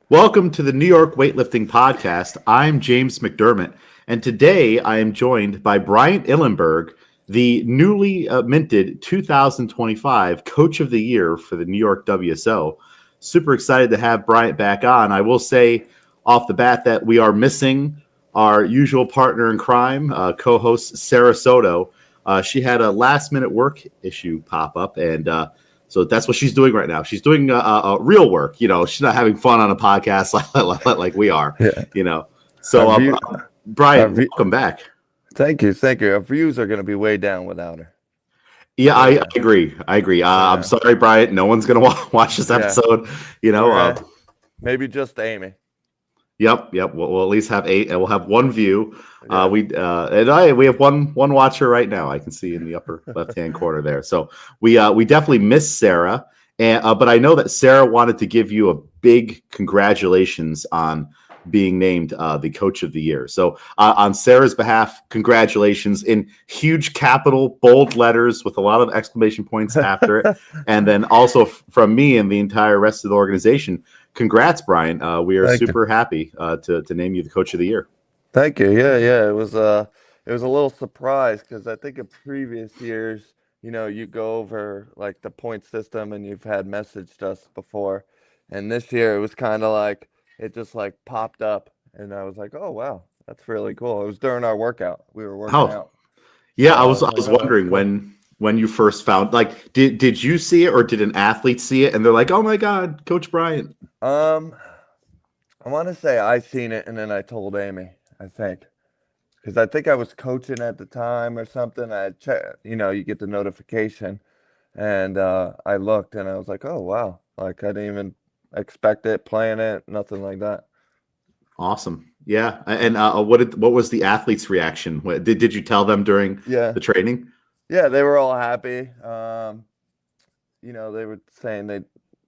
Welcome to the New York Weightlifting Podcast. I'm James McDermott, and today I am joined by Bryant Illenberg, the newly minted 2025 Coach of the Year for the New York WSO. Super excited to have Bryant back on. I will say off the bat that we are missing our usual partner in crime, co-host Sara Soto. She had a last-minute work issue pop up, and so that's what she's doing right now. She's doing real work. She's not having fun on a podcast like we are. Yeah. So Brian, Our welcome back. Thank you. Our views are going to be way down without her. Yeah, I agree. I'm sorry, Brian. No one's gonna watch this episode. Maybe just Amy. Yep. We'll at least have 8, and we'll have one view. Yeah. We have one watcher right now. I can see in the upper left-hand corner there. So we definitely miss Sara, but I know that Sara wanted to give you a big congratulations on being named the Coach of the Year. So on Sara's behalf, congratulations in huge capital bold letters with a lot of exclamation points after it, and then also from me and the entire rest of the organization. Congrats, Brian. We are super happy to name you the Coach of the Year. Thank you. Yeah. It was a little surprise because I think in previous years, you go over like the point system and you've had messaged us before, and this year it was kind of like it just like popped up, and I was like, oh wow, that's really cool. It was during our workout. We were working out. Yeah, I was wondering when you first found, like, did you see it or did an athlete see it and they're like, oh my God, Coach Bryant? I want to say I seen it and then I told Amy, I think, because I think I was coaching at the time or something. I checked, you get the notification, and I looked and I was like, oh wow, like I didn't even expect it, playing it, nothing like that. Awesome. Yeah. And what was the athlete's reaction? Did you tell them during the training? Yeah, they were all happy. They were saying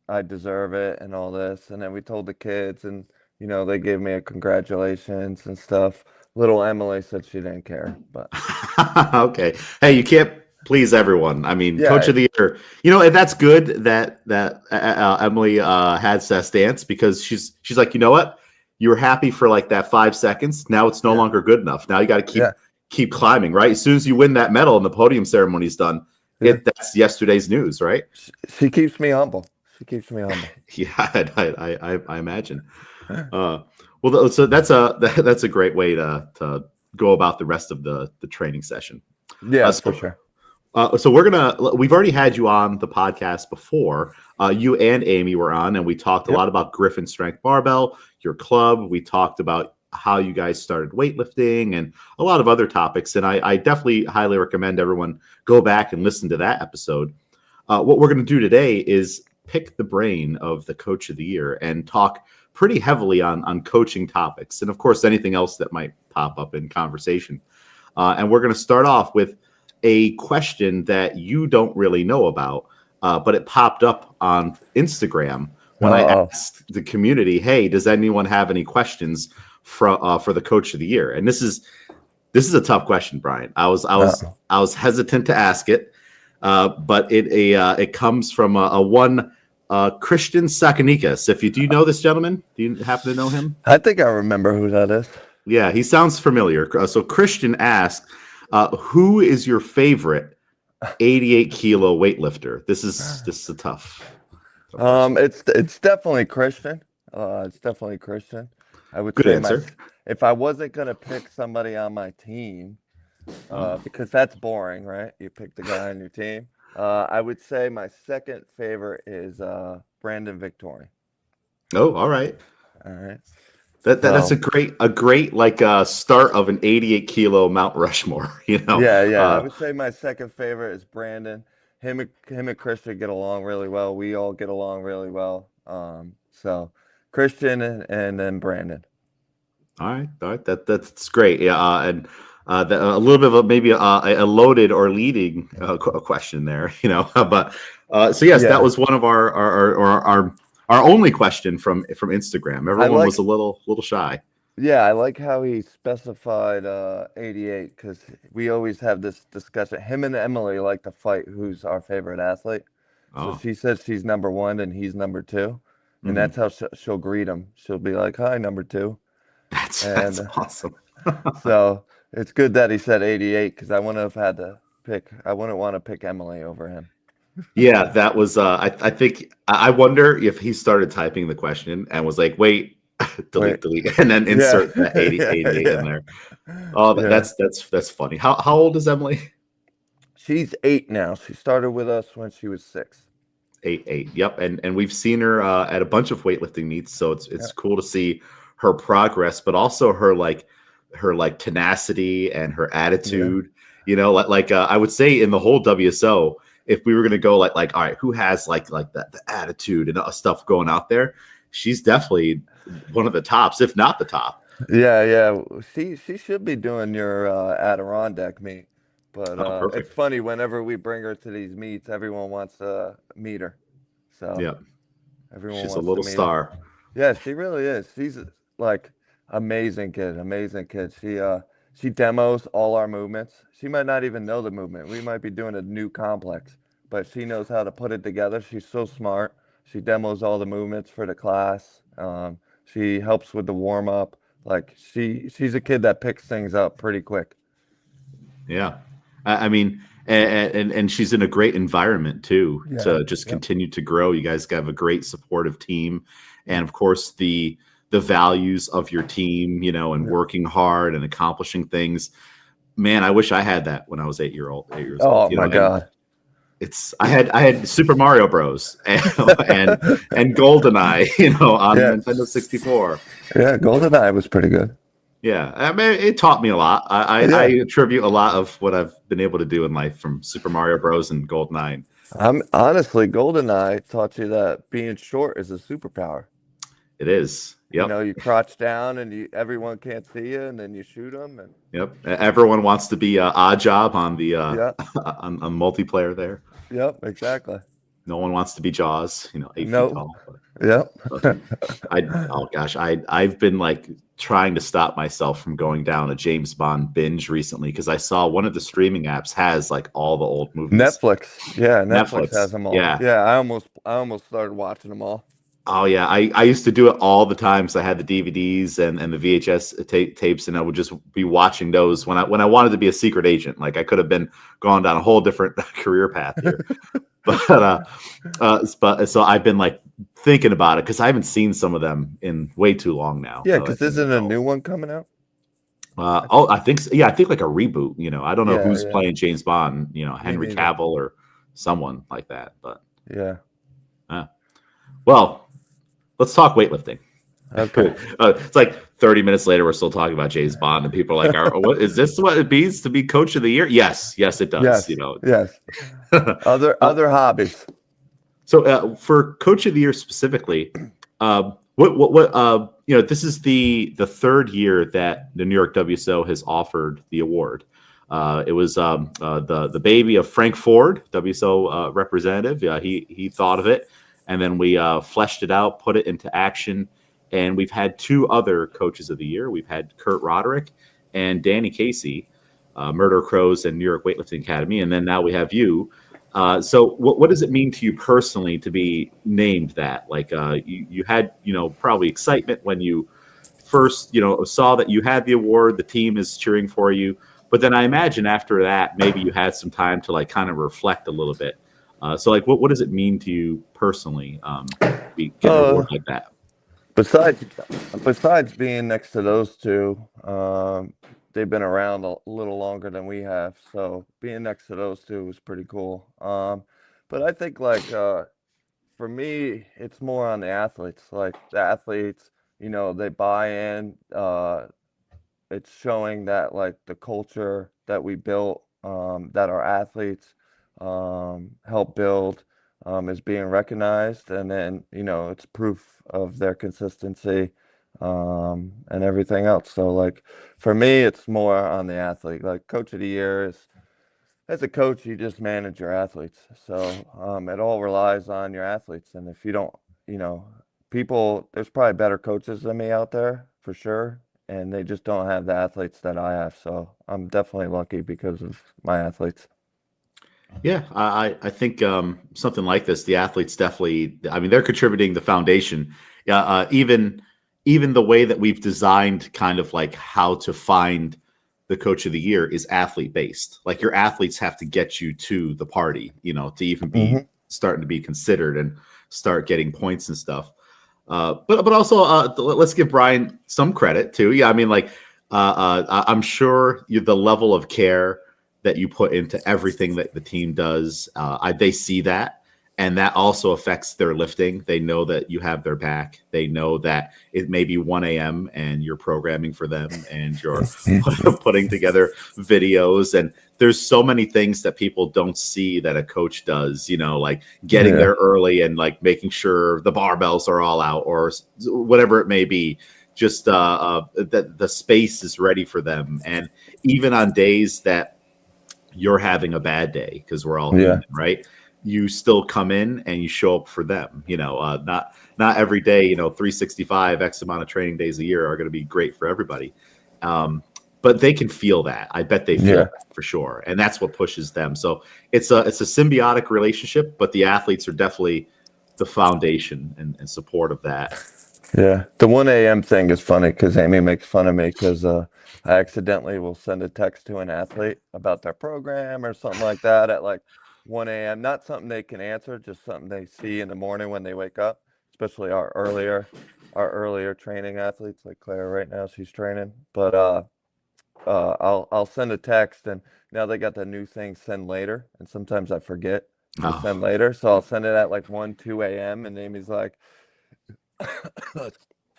I deserve it and all this, and then we told the kids, and they gave me a congratulations and stuff. Little Emily said she didn't care, but okay. Hey, you can't please everyone. I mean, Coach of the Year. And that's good that Emily has that stance, because she's like, you know what? You were happy for like that 5 seconds. Now it's no longer good enough. Now you got to keep climbing, right? As soon as you win that medal and the podium ceremony is done, that's yesterday's news, right? She keeps me humble. Yeah, I imagine. Well, so that's a great way to go about the rest of the training session. Yeah, for sure. So we've already had you on the podcast before. You and Amy were on, and we talked a lot about Gryphon Strength Barbell, your club. We talked about how you guys started weightlifting and a lot of other topics. And I definitely highly recommend everyone go back and listen to that episode. What we're going to do today is pick the brain of the Coach of the Year and talk pretty heavily on coaching topics, and of course anything else that might pop up in conversation. And we're going to start off with a question that you don't really know about, but it popped up on Instagram when I asked the community, hey, does anyone have any questions for the Coach of the Year? And this is a tough question, Brian. I was hesitant to ask it, but it comes from a one Christian Sakanikas. Do you know this gentleman? Do you happen to know him? I think I remember who that is. Yeah, he sounds familiar. So Christian asked, who is your favorite 88 kilo weightlifter? This is a tough. It's definitely Christian. It's definitely Christian. I would Good say answer. If I wasn't gonna pick somebody on my team, because that's boring, right? You pick the guy on your team. I would say my second favorite is Brandon Victory. Oh, all right. That's a great like start of an 88 kilo Mount Rushmore. I would say my second favorite is Brandon. Him and Christian get along really well. We all get along really well. So Christian and then Brandon. All right. That's great. Yeah, and a little bit of maybe a loaded or leading question there. But so yes, that was one of our only question from Instagram. Everyone was a little shy. Yeah, I like how he specified 88, because we always have this discussion. Him and Emily like to fight who's our favorite athlete. So she says she's number 1 and he's number 2. and Mhm. that's how she'll greet him. She'll be like, "Hi, number two," That's and awesome. so it's good that he said 88 because I wouldn't have had to pick. I wouldn't want to pick Emily over him. Yeah, that was I think I wonder if he started typing the question and was like, "Wait, delete, Wait, delete," and then yeah, insert the 80 yeah, 88 in yeah, there. Oh, yeah. that's funny. How old is Emily? She's 8 now. She started with us when she was 6. 8 8. Yep. And we've seen her at a bunch of weightlifting meets, so Yeah, it's cool to see her progress, but also her like tenacity and her yeah. attitude. I would say in the whole WSO, if we were gonna go all right, who has like that the attitude and stuff going out there, she's definitely one of the tops, if not the top. Yeah, yeah. She should be doing your Adirondack meet, but Oh, it's perfect. funny whenever we bring her to these meets, everyone wants to meet her. So Yeah, everyone she's a wants to little meet her. star. Yeah, she really is. She's like amazing kid. She demos all our movements. She might not even know the movement. We might be doing a new complex, but she knows how to put it together. She's so smart. She demos all the movements for the class. She helps with the warm up. Like she's a kid that picks things up pretty quick. Yeah. I mean, and she's in a great environment too Yeah. to just Yep. continue to grow. You guys have a great supportive team, and Yep. of course the values of your team, and Yep. working hard and accomplishing things. Man, I wish I had that when I was 8 years old. Oh my And God. it's I had Super Mario Bros. and GoldenEye, on Yeah. Nintendo 64. Yeah. GoldenEye was pretty good. Yeah, I mean, it taught me a lot. I Yeah. attribute a lot of what I've been able to do in life from Super Mario Bros. And GoldenEye. I'm honestly, GoldenEye taught you that being short is a superpower. It is. You Yep. know, you crouch down and everyone can't see you, and then you shoot them. And Yep. Everyone wants to be Odd Job on the yeah, on multiplayer there. yep, exactly. No one wants to be Jaws, 8 feet No, tall. yep. But oh gosh, I've been like trying to stop myself from going down a James Bond binge recently because I saw one of the streaming apps has like all the old movies. Netflix, yeah, Netflix has Netflix. them all. Yeah. Yeah, I almost started watching them all. Oh yeah, I used to do it all the time. So I had the DVDs and the VHS tapes, and I would just be watching those when I wanted to be a secret agent. Like I could have been gone down a whole different career path here, but so I've been like thinking about it because I haven't seen some of them in way too long now. Yeah, As because an isn't a adult. new one coming out? I think so. Yeah, I think like a reboot. I don't know Yeah, who's yeah. playing James Bond. Me Henry neither. Cavill or someone like that. But Yeah. well, let's talk weightlifting. Okay. It's like 30 minutes later, we're still talking about James Bond, and people are like, "What is this? What it means to be Coach of the Year?" Yes, yes, it does. Yes. Yes. Uh, Other hobbies. so for Coach of the Year specifically, what this is the third year that the New York WSO has offered the award. It was the baby of Frank Ford, WSO representative. He thought of it, and then we fleshed it out, put it into action, and we've had two other coaches of the year. We've had Kurt Roderick and Danny Casey, Murder Crows and New York Weightlifting Academy, and then now we have you. So what does it mean to you personally to be named that? Like you had probably excitement when you first saw that you had the award, the team is cheering for you, but then I imagine after that maybe you had some time to like kind of reflect a little bit. So like what does it mean to you personally be getting an Uh, award like that? besides besides being next to those two, they've been around a little longer than we have, so being next to those two was pretty cool. But I think like for me, it's more on the athletes. Like the athletes, they buy in. It's showing that like the culture that we built, that our athletes help build, is being recognized, and then it's proof of their consistency, and everything else. So like for me, it's more on the athlete. Like Coach of the Year is, as a coach, you just manage your athletes. So it all relies on your athletes, and if you don't, you know, there's probably better coaches than me out there for sure, and they just don't have the athletes that I have. So I'm definitely lucky because of my athletes. Yeah, I think something like this, the athletes definitely. I mean, they're contributing the foundation. Yeah, even the way that we've designed, kind of like how to find the coach of the year is athlete based. Like your athletes have to get you to the party, to even be Hmm. starting to be considered and start getting points and stuff. But also let's give Brian some credit too. Yeah, I mean, like I'm sure the level of care that you put into everything that the team does, they see that, and that also affects their lifting. They know that you have their back. They know that it may be 1 a.m. and you're programming for them, and you're putting together videos. And there's so many things that people don't see that a coach does. Like getting Yeah. there early and like making sure the barbells are all out or whatever it may be. Just that the space is ready for them, and even on days that you're having a bad day, because we're all Yeah. human, right? You still come in and you show up for them. Not every day. 365 X amount of training days a year are going to be great for everybody, but they can feel that. I bet they feel Yeah. that for sure, and that's what pushes them. So it's a symbiotic relationship, but the athletes are definitely the foundation and support of that. Yeah, the 1 a.m. thing is funny because Amy makes fun of me because I accidentally will send a text to an athlete about their program or something like that at like 1 a.m. Not something they can answer, just something they see in the morning when they wake up, especially our earlier training athletes like Claire right now, she's training. But I'll send a text and now they got the new thing send later, and sometimes I forget to send Oh, later, so I'll send it at like 1, 2 a.m. and Amy's like.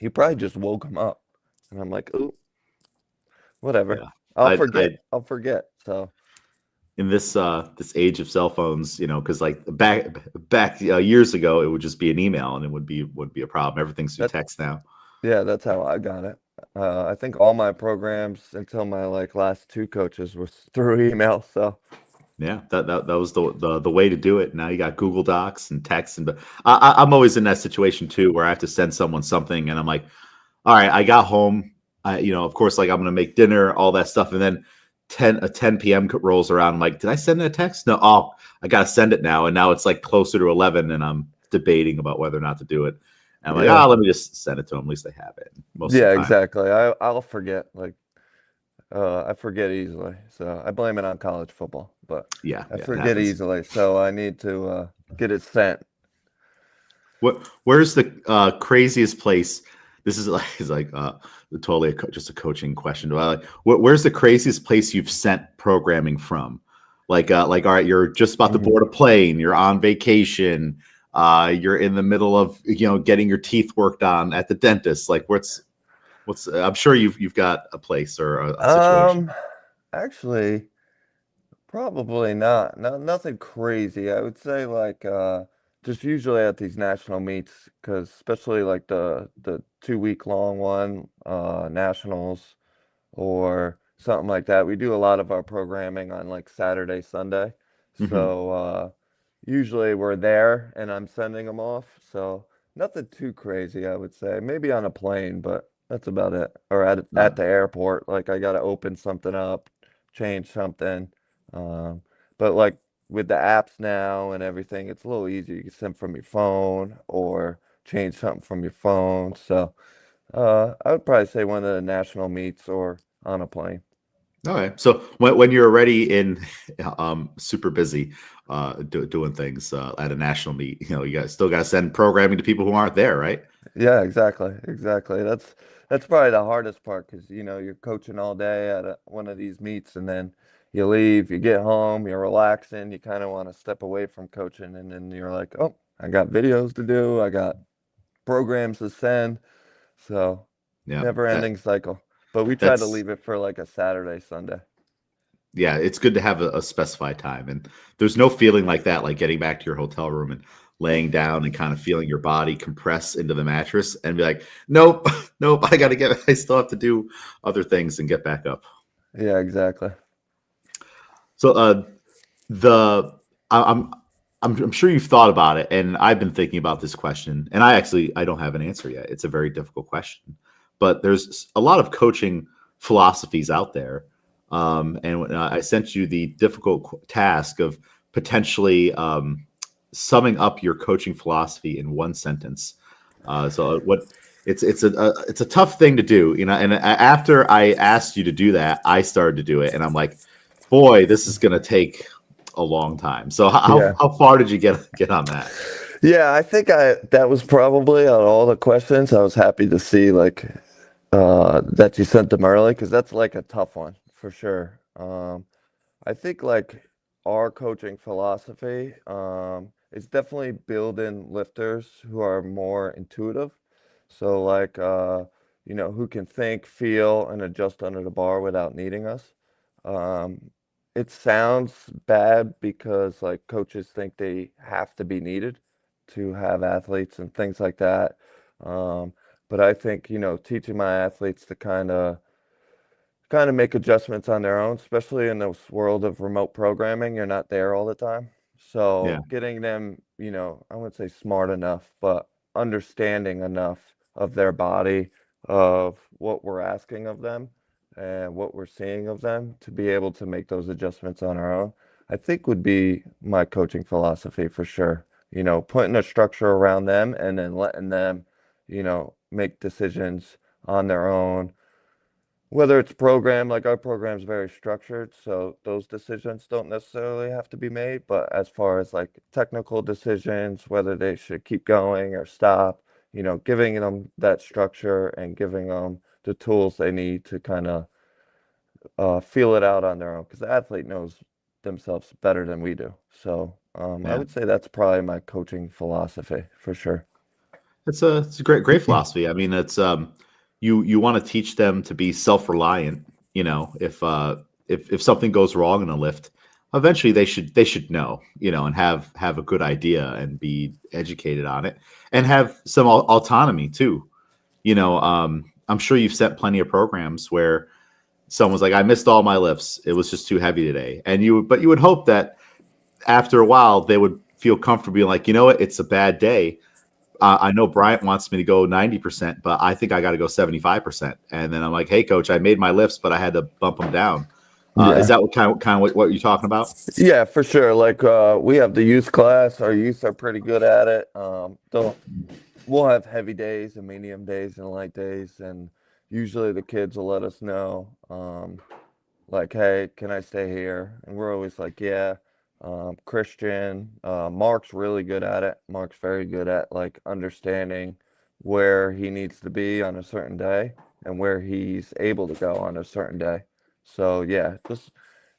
You probably just woke him up. And I'm like, ooh, whatever. yeah. I'll I forget. I'll forget. So in this age of cell phones, because like back years ago, it would just be an email and it would be a problem. Everything's through that text now. yeah, that's how I got it. I think all my programs until my like last two coaches was through email. So Yeah, that was the way to do it. Now you got Google Docs and text, and but I'm always in that situation too, where I have to send someone something, and I'm like, all right, I got home. Of course, like I'm gonna make dinner, all that stuff, and then 10 p.m. rolls around. I'm like, did I send a text? No. Oh, I gotta send it now, and now it's like closer to 11, and I'm debating about whether or not to do it. And I'm like, yeah, let me just send it to them. At least they have it. Most of yeah, the time, exactly. I'll forget. Like I forget easily. So I blame it on college football, but yeah, I yeah, it forget happens. easily. So I need to get it sent. Where's the craziest place? This is like is like totally just a coaching question. Like, where's the craziest place you've sent programming from? Like all right, you're just about to Mhm. board a plane. You're on vacation. You're in the middle of getting your teeth worked on at the dentist. Like what's? I'm sure you've got a place or a situation. Um, actually. Probably not. No, nothing crazy. I would say like just usually at these national meets, because especially like the 2 week long one, nationals or something like that. We do a lot of our programming on like Saturday, Sunday. Hmm. So usually we're there and I'm sending them off. So nothing too crazy, I would say. Maybe on a plane, but that's about it. Or at the airport, like I got to open something up, change something. Um, but like with the apps now and everything, it's a little easier. You can send from your phone or change something from your phone. So I would probably say one of the national meets or on a plane. Okay. So when you're already in super busy doing things at a national meet, you still got to send programming to people who aren't there, right? Yeah, exactly, exactly. That's probably the hardest part because you're coaching all day at one of these meets, and then you leave, you get home, you're relaxing, you kind of want to step away from coaching, and then you're like, oh, I got videos to do, I got programs to send, so Yeah. never That ending cycle. But we try to that's leave it for like a Saturday, Sunday. yeah, it's good to have a specified time. And there's no feeling like that, like getting back to your hotel room and laying down and kind of feeling your body compress into the mattress and be like, nope, nope, I still have to do other things and get back up. Yeah, exactly. So the I, I'm sure you've thought about it, and I've been thinking about this question, and I don't have an answer yet. It's a very difficult question, but there's a lot of coaching philosophies out there, and when I sent you the difficult task of potentially summing up your coaching philosophy in one sentence. So what it's a tough thing to do, you know. And after I asked you to do that, I started to do it, and I'm like, boy, this is going to take a long time. So Yeah. how far did you get on that? Yeah, I think that was probably out of all the questions, I was happy to see like that you sent them early because that's like a tough one for sure. I think like our coaching philosophy is definitely building lifters who are more intuitive. So like who can think, feel, and adjust under the bar without needing us. Um, it sounds bad because like coaches think they have to be needed to have athletes and things like that. Um, but I think, teaching my athletes to kind of make adjustments on their own, especially in this world of remote programming. You're not there all the time. Yeah, So getting them, I wouldn't say smart enough, but understanding enough of their body, of what we're asking of them and what we're seeing of them to be able to make those adjustments on our own, I think would be my coaching philosophy for sure. Putting a structure around them and then letting them, make decisions on their own, whether it's programmed, like our program's very structured, so those decisions don't necessarily have to be made. But as far as like technical decisions, whether they should keep going or stop, giving them that structure and giving them the tools they need to kind of feel it out on their own, because the athlete knows themselves better than we do. So I yeah. would say that's probably my coaching philosophy for sure. It's a great philosophy. I mean, it's you want to teach them to be self-reliant. You know, if something goes wrong in a lift, eventually they should know, you know, and have a good idea and be educated on it and have some autonomy too. You know, I'm sure you've set plenty of programs where someone's like, I missed all my lifts. It was just too heavy today. But you would hope that after a while they would feel comfortable being like, you know what, it's a bad day. I know Bryant wants me to go 90%, but I think I got to go 75%. And then I'm like, hey, coach, I made my lifts, but I had to bump them down. Is Yeah. that kind of what you're talking about? Yeah, for sure. Like we have the youth class. Our youth are pretty good at it. Though we'll have heavy days and medium days and light days, and usually the kids will let us know. Like, hey, can I stay here? And we're always like, yeah. Christian, Mark's really good at it. Mark's very good at like understanding where he needs to be on a certain day and where he's able to go on a certain day. So yeah, just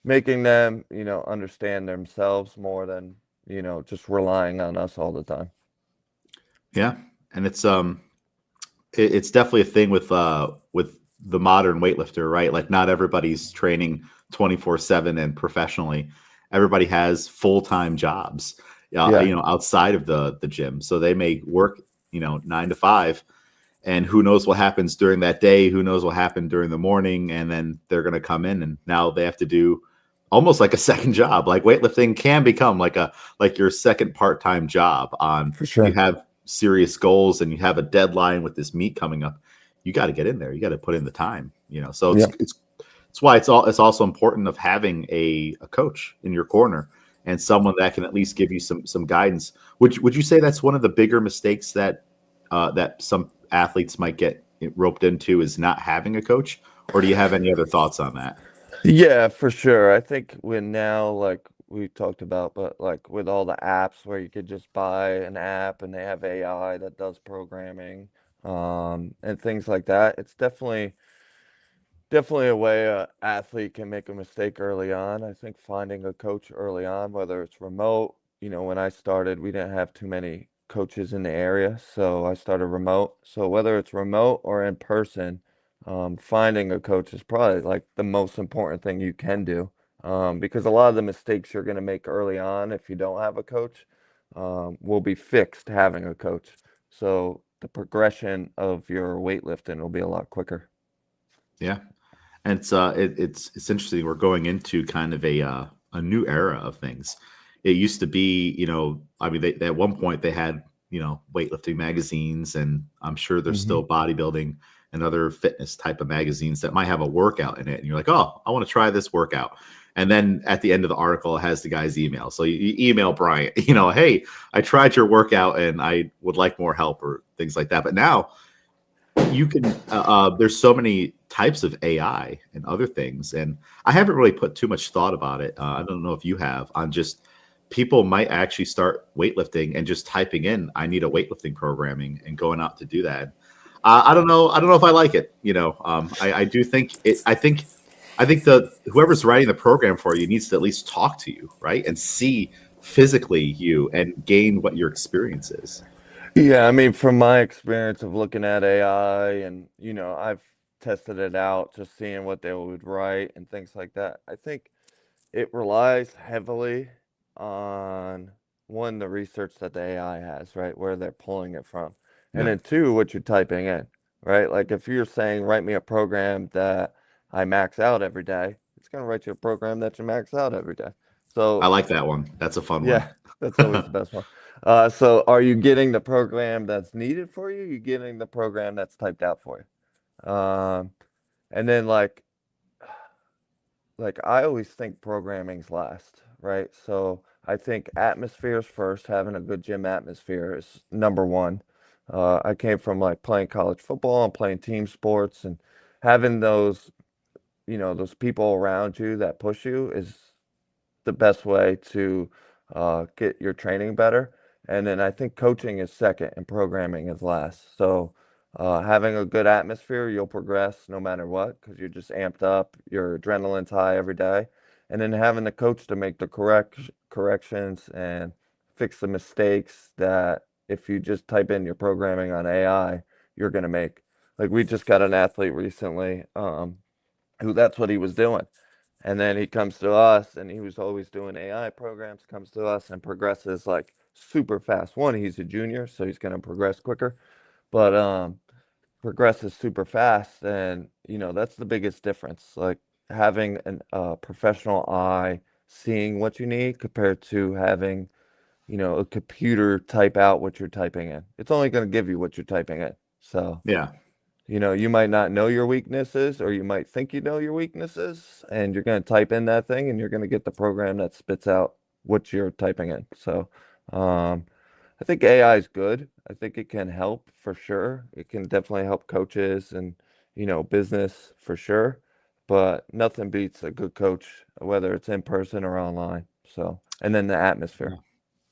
making them, understand themselves more than, just relying on us all the time. Yeah. And it's definitely a thing with the modern weightlifter, right? Like not everybody's training 24/7 and professionally. Everybody has full-time jobs, Yeah, you know, outside of the gym. So they may work, you know, 9 to 5, and who knows what happens during that day, who knows what happened during the morning, and then they're going to come in and now they have to do almost like a second job. Like weightlifting can become like your second part-time job on for if you sure. have serious goals and you have a deadline with this meet coming up, you got to get in there. You got to put in the time, you know. So Yeah. it's why it's also important of having a coach in your corner and someone that can at least give you some guidance. Would you say that's one of the bigger mistakes that some athletes might get roped into is not having a coach, or do you have any other thoughts on that? Yeah, for sure. I think when now, like we talked about, but like with all the apps where you could just buy an app and they have AI that does programming, and things like that, it's definitely a way a athlete can make a mistake early on. I think finding a coach early on, whether it's remote, when I started, we didn't have too many coaches in the area, so I started remote. So whether it's remote or in person, finding a coach is probably like the most important thing you can do. Because a lot of the mistakes you're going to make early on if you don't have a coach, will be fixed having a coach. So the progression of your weightlifting will be a lot quicker. Yeah. And it's interesting. We're going into kind of a new era of things. It used to be, you know, I mean, at one point they had, you know, weightlifting magazines, and I'm sure there's Hmm. still bodybuilding and other fitness type of magazines that might have a workout in it, and you're like, oh, I want to try this workout, And then at the end of the article, it has the guy's email. So you email Bryant, hey, I tried your workout and I would like more help or things like that. But now you can, there's so many types of AI and other things. And I haven't really put too much thought about it. I don't know if you have, on just people might actually start weightlifting and just typing in, I need a weightlifting programming, and going out to do that. I don't know. I don't know if I like it. I do think it. I think the whoever's writing the program for you needs to at least talk to you, right, and see physically you and gain what your experience is. Yeah, I mean, from my experience of looking at AI and, I've tested it out, just seeing what they would write and things like that. I think it relies heavily on one, the research that the AI has, right? Where they're pulling it from. And Yeah, then two, what you're typing in, right? Like if you're saying, write me a program that I max out every day, it's going to write you a program that you max out every day. I So like that one. That's a fun yeah, one. that's always the best one. So are you getting the program that's needed for you? You getting the program that's typed out for you? And then like I always think programming's last, right? So I think atmosphere's first. Having a good gym atmosphere is number one. I came from like playing college football and playing team sports, and having those, those people around you that push you is the best way to get your training better. And then I think coaching is second and programming is last. So having a good atmosphere, you'll progress no matter what because you're just amped up, your adrenaline's high every day. And then having the coach to make the corrections and fix the mistakes that if you just type in your programming on AI, you're going to make. Like we just got an athlete recently who that's what he was doing. And then he comes to us and he was always doing AI programs, comes to us and progresses like super fast. One, he's a junior, so he's going to progress quicker, but progresses super fast. And, that's the biggest difference. Like having a professional eye seeing what you need compared to having, a computer type out what you're typing in. It's only going to give you what you're typing in. So Yeah. you might not know your weaknesses, or you might think you know your weaknesses, and you're going to type in that thing and you're going to get the program that spits out what you're typing in. So, I think AI is good. I think it can help for sure. It can definitely help coaches and, business for sure. But nothing beats a good coach, whether it's in person or online. So, and then the atmosphere.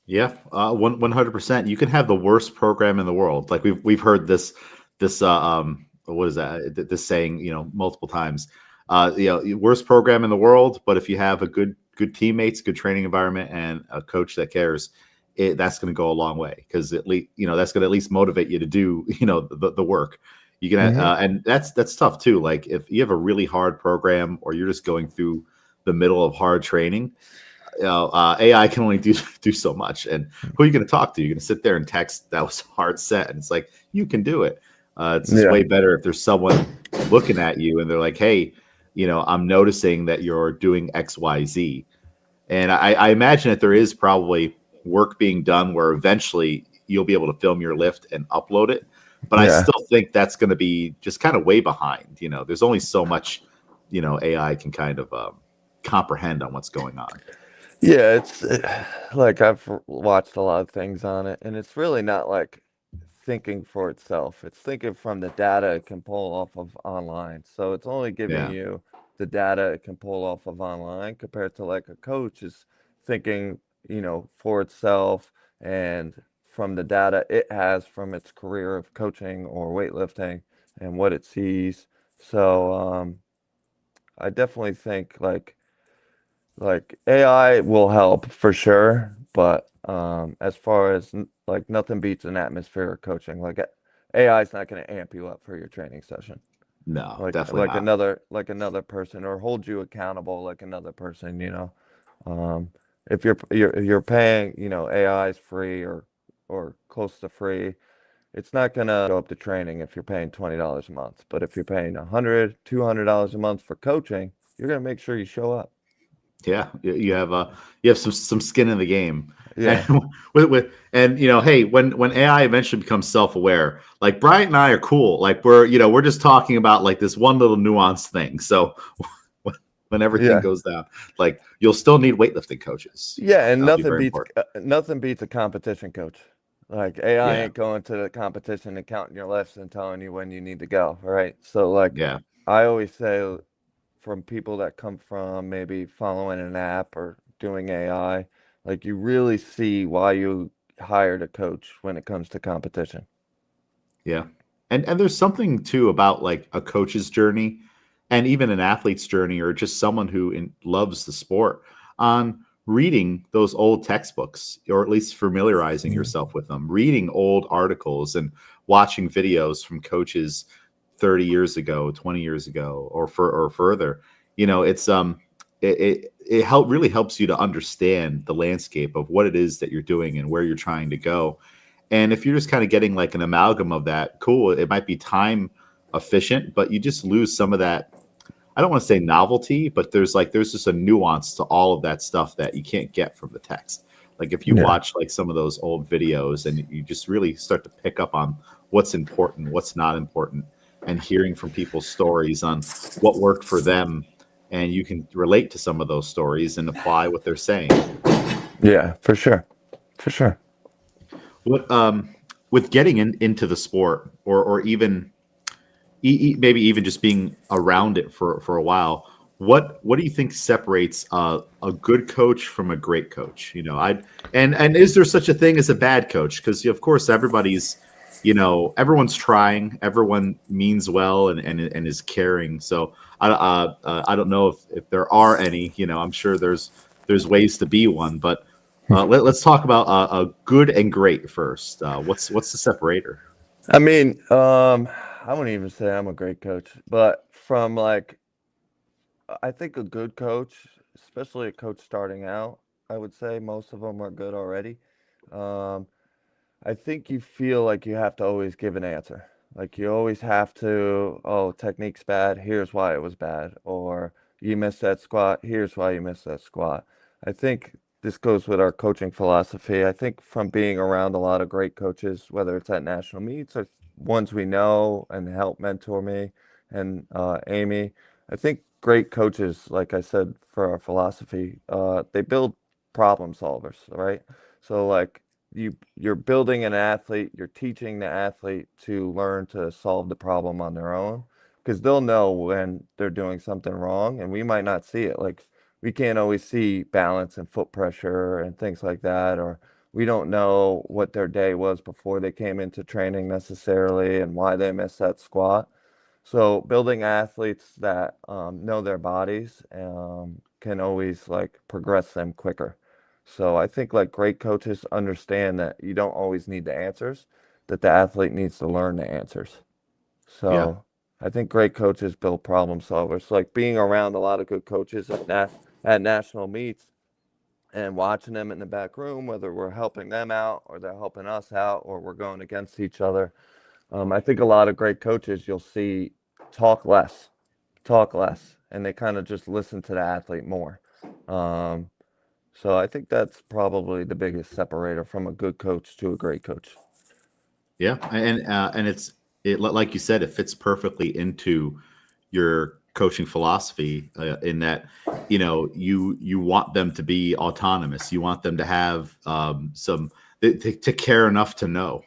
Yeah, 100%. You can have the worst program in the world. Like we've heard this what is that? This saying, multiple times. Worst program in the world, but if you have a good teammates, good training environment, and a coach that cares, that's going to go a long way because at least that's going to at least motivate you to do the work. You can Hmm. and that's tough too. Like if you have a really hard program or you're just going through the middle of hard training, AI can only do so much. And who are you going to talk to? You're going to sit there and text that was a hard set, and it's like you can do it. It's just Yeah. way better if there's someone looking at you and they're like, "Hey, I'm noticing that you're doing X, Y, Z." And I imagine that there is probably work being done where eventually you'll be able to film your lift and upload it. But I Yeah. still think that's going to be just kind of way behind. There's only so much, AI can kind of comprehend on what's going on. Yeah, it's like I've watched a lot of things on it, and it's really not like thinking for itself. It's thinking from the data it can pull off of online. So it's only giving Yeah. you the data it can pull off of online compared to like a coach is thinking, for itself and from the data it has from its career of coaching or weightlifting and what it sees. So I definitely think like AI will help for sure, but as far as like nothing beats an atmosphere of coaching. Like AI is not going to amp you up for your training session. No, Like definitely like not. another person or hold you accountable like another person. Um, if you're paying, AI is free or close to free. It's not gonna show up to training if you're paying $20 a month. But if you're paying $100, $200 a month for coaching, you're gonna make sure you show up. Yeah, you have some skin in the game, and Yeah. and hey, when AI eventually becomes self aware, like Bryant and I are cool. Like we're just talking about like this one little nuanced thing. So when everything Yeah. goes down. Like, you'll still need weightlifting coaches. Yeah, and That'll be very important. nothing beats a competition coach. Like AI Yeah, ain't going to the competition and counting your lifts and telling you when you need to go, right? So like yeah, I always say from people that come from maybe following an app or doing AI, like you really see why you hired a coach when it comes to competition. yeah. And there's something too about like a coach's journey and even an athlete's journey or just someone who loves the sport on reading those old textbooks or at least familiarizing yourself with them, reading old articles and watching videos from coaches 30 years ago, 20 years ago or further. It really helps you to understand the landscape of what it is that you're doing and where you're trying to go. And if you're just kind of getting like an amalgam of that, cool, it might be time efficient, but you just lose some of that. I don't want to say novelty, but there's just a nuance to all of that stuff that you can't get from the text. Like if you Yeah. watch like some of those old videos and you just really start to pick up on what's important, what's not important, and hearing from people's stories on what worked for them, and you can relate to some of those stories and apply what they're saying. Yeah, for sure. For sure. What with getting into the sport or even maybe even just being around it for a while, what do you think separates a good coach from a great coach? And is there such a thing as a bad coach? Because of course everyone's trying, everyone means well and is caring. So I don't know if there are any. I'm sure there's ways to be one, but let's talk about a good and great first. What's the separator? I mean, I wouldn't even say I'm a great coach, but from like I think a good coach, especially a coach starting out, I would say most of them are good already. Um, I think you feel like you have to always give an answer. Like you always have to, oh, technique's bad, here's why it was bad. Or you missed that squat, here's why you missed that squat. I think this goes with our coaching philosophy. I think from being around a lot of great coaches, whether it's at national meets or ones we know and help mentor me and Amy, I think great coaches, like I said, for our philosophy, they build problem solvers, right? So like you're building an athlete, you're teaching the athlete to learn to solve the problem on their own because they'll know when they're doing something wrong and we might not see it. Like we can't always see balance and foot pressure and things like that, or we don't know what their day was before they came into training necessarily and why they missed that squat. So building athletes that know their bodies can always like progress them quicker. So I think like great coaches understand that you don't always need the answers, that the athlete needs to learn the answers. Yeah. So I think great coaches build problem solvers. Like being around a lot of good coaches at national meets and watching them in the back room, whether we're helping them out or they're helping us out or we're going against each other. I think a lot of great coaches you'll see talk less, and they kind of just listen to the athlete more. Um, so I think that's probably the biggest separator from a good coach to a great coach. Yeah, and like you said, it fits perfectly into your coaching philosophy in that you want them to be autonomous. You want them to have some to care enough to know,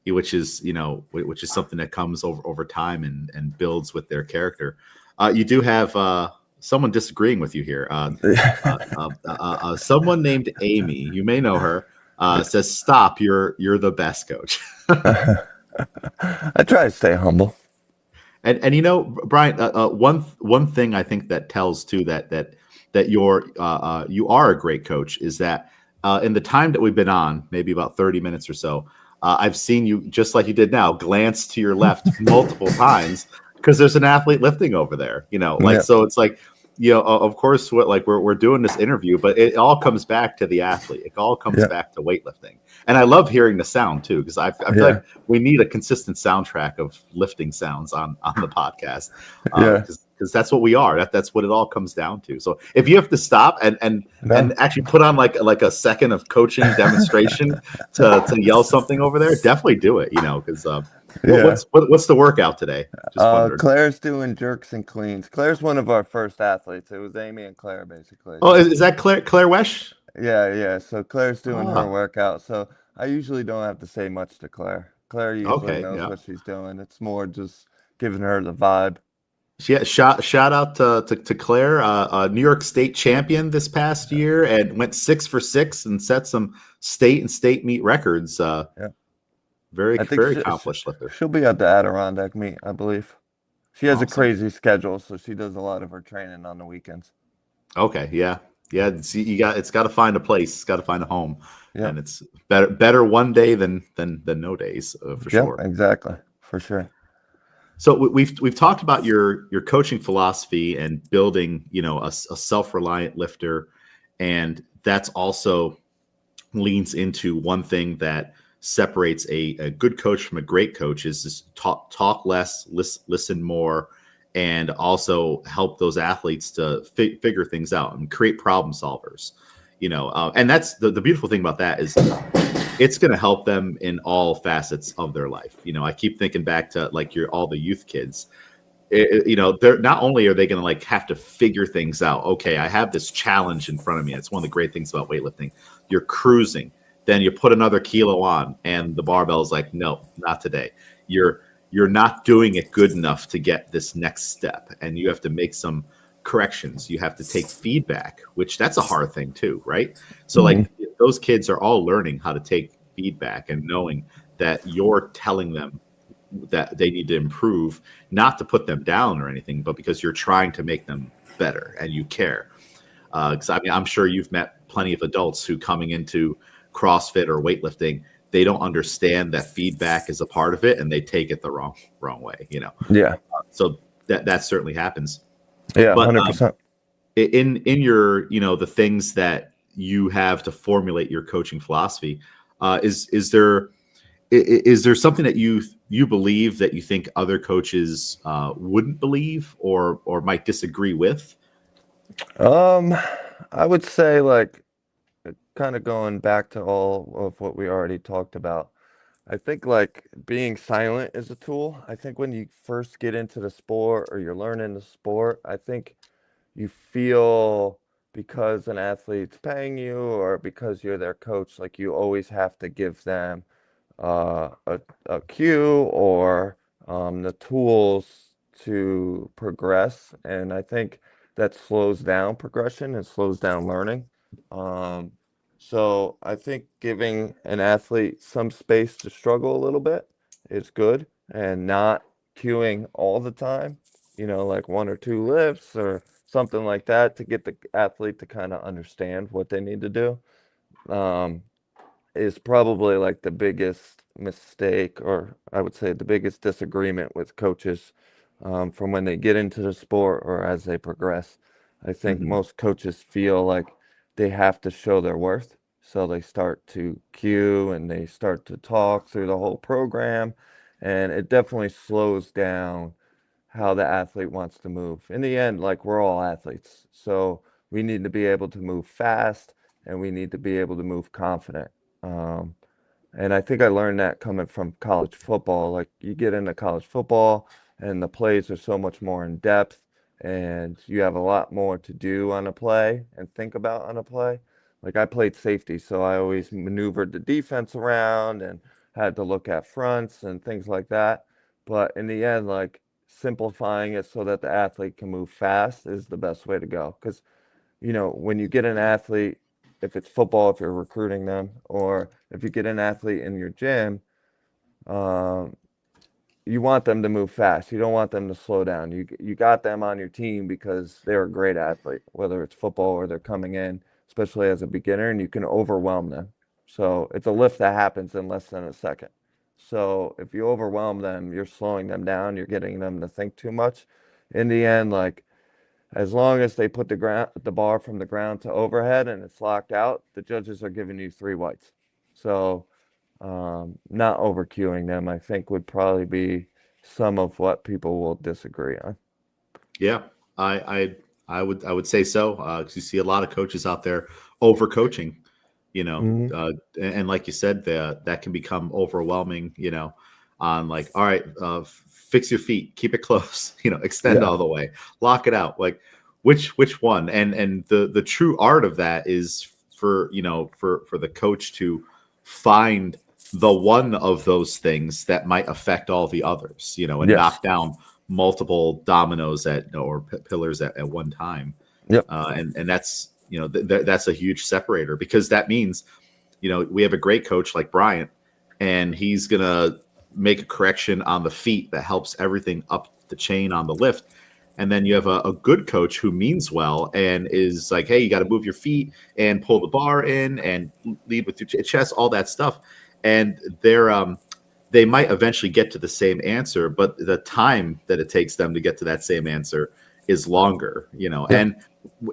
which is something that comes over time and builds with their character. You do have someone disagreeing with you here. Someone named Amy, you may know her, says, "Stop! You're the best coach." I try to stay humble. And Brian, one thing I think that tells too that you are a great coach is that in the time that we've been on, maybe about 30 minutes or so, I've seen you just like you did now glance to your left multiple times because there's an athlete lifting over there. Yeah, So it's like of course we're doing this interview, but it all comes back to the athlete. It all comes yeah, back to weightlifting. And I love hearing the sound too, because I feel yeah, like we need a consistent soundtrack of lifting sounds on the podcast, yeah. because that's what we are. That's what it all comes down to. So if you have to stop and No, actually put on like a second of coaching demonstration to yell something over there, definitely do it. Because Yeah. What's the workout today? Just wondered. Claire's doing jerks and cleans. Claire's one of our first athletes. It was Amy and Claire basically. Oh, So is that Claire Wesh? yeah. So Claire's doing her Ah, workout. So I usually don't have to say much to Claire. Claire usually okay, knows yeah. what she's doing. It's more just giving her the vibe. Yeah, shout out to Claire, New York State champion this past Yeah. year, and went 6 for 6 and set some state meet records. Yeah. Very I think very accomplished lifter. she'll be at the Adirondack meet, I believe. She has a Awesome. crazy schedule, so she does a lot of her training on the weekends. Okay, yeah, yeah. See, it's got to find a place. It's got to find a home, Yep. and it's better one day than no days for Yep, sure. exactly. For sure. So we've talked about your coaching philosophy and building, a self-reliant lifter, and that's also leans into one thing that separates a good coach from a great coach is just talk less, listen more, and also help those athletes to figure things out and create problem solvers. And that's the beautiful thing about that is it's going to help them in all facets of their life. I keep thinking back to like all the youth kids. They're not only are they going to like have to figure things out. Okay, I have this challenge in front of me. It's one of the great things about weightlifting. You're cruising, then you put another kilo on, and the barbell is like, no, not today. You're not doing it good enough to get this next step, and you have to make some corrections. You have to take feedback, which that's a hard thing too, right? So Mhm. like those kids are all learning how to take feedback and knowing that you're telling them that they need to improve, not to put them down or anything, but because you're trying to make them better and you care. Because I mean, I'm sure you've met plenty of adults who coming into CrossFit or weightlifting, they don't understand that feedback is a part of it and they take it the wrong way. Yeah. So that certainly happens. Yeah, But 100%. in your the things that you have to formulate your coaching philosophy, is there something that you believe that you think other coaches wouldn't believe or might disagree with? Um, I would say like kind of going back to all of what we already talked about. I think like being silent is a tool. I think when you first get into the sport or you're learning the sport, I think you feel because an athlete's paying you or because you're their coach, like you always have to give them uh, a, a cue or the tools to progress. And I think that slows down progression and slows down learning. Um, so I think giving an athlete some space to struggle a little bit is good and not cueing all the time, like one or two lifts or something like that to get the athlete to kind of understand what they need to do. Um, is probably like the biggest mistake, or I would say the biggest disagreement with coaches from when they get into the sport or as they progress. I think Hmm. most coaches feel like they have to show their worth. So they start to cue and they start to talk through the whole program. And it definitely slows down how the athlete wants to move. In the end, like we're all athletes. So we need to be able to move fast and we need to be able to move confident. Um, and I think I learned that coming from college football. Like you get into college football and the plays are so much more in depth and you have a lot more to do on a play and think about on a play. Like I played safety, so I always maneuvered the defense around and had to look at fronts and things like that. But in the end, like simplifying it so that the athlete can move fast is the best way to go. Because when you get an athlete, if it's football, if you're recruiting them, or if you get an athlete in your gym, um, you want them to move fast. You don't want them to slow down. You got them on your team because they're a great athlete, whether it's football or they're coming in, especially as a beginner, and you can overwhelm them. So it's a lift that happens in less than a second. So if you overwhelm them, you're slowing them down. You're getting them to think too much. In the end, like as long as they put the bar from the ground to overhead and it's locked out, the judges are giving you three whites. So not over queuing them, I think, would probably be some of what people will disagree on. Yeah, I would say so, because you see a lot of coaches out there overcoaching, Hmm. and like you said, that can become overwhelming. on like, all right, fix your feet, keep it close, extend Yeah. all the way, lock it out. Like, which one? And the true art of that is for for the coach to find the one of those things that might affect all the others, and Yes. knock down multiple dominoes or pillars at one time. Yep. And that's that's a huge separator, because that means we have a great coach like Bryant, and he's gonna make a correction on the feet that helps everything up the chain on the lift. And then you have a good coach who means well and is like, hey, you got to move your feet and pull the bar in and lead with your chest, all that stuff. And they might eventually get to the same answer, but the time that it takes them to get to that same answer is longer, Yeah. And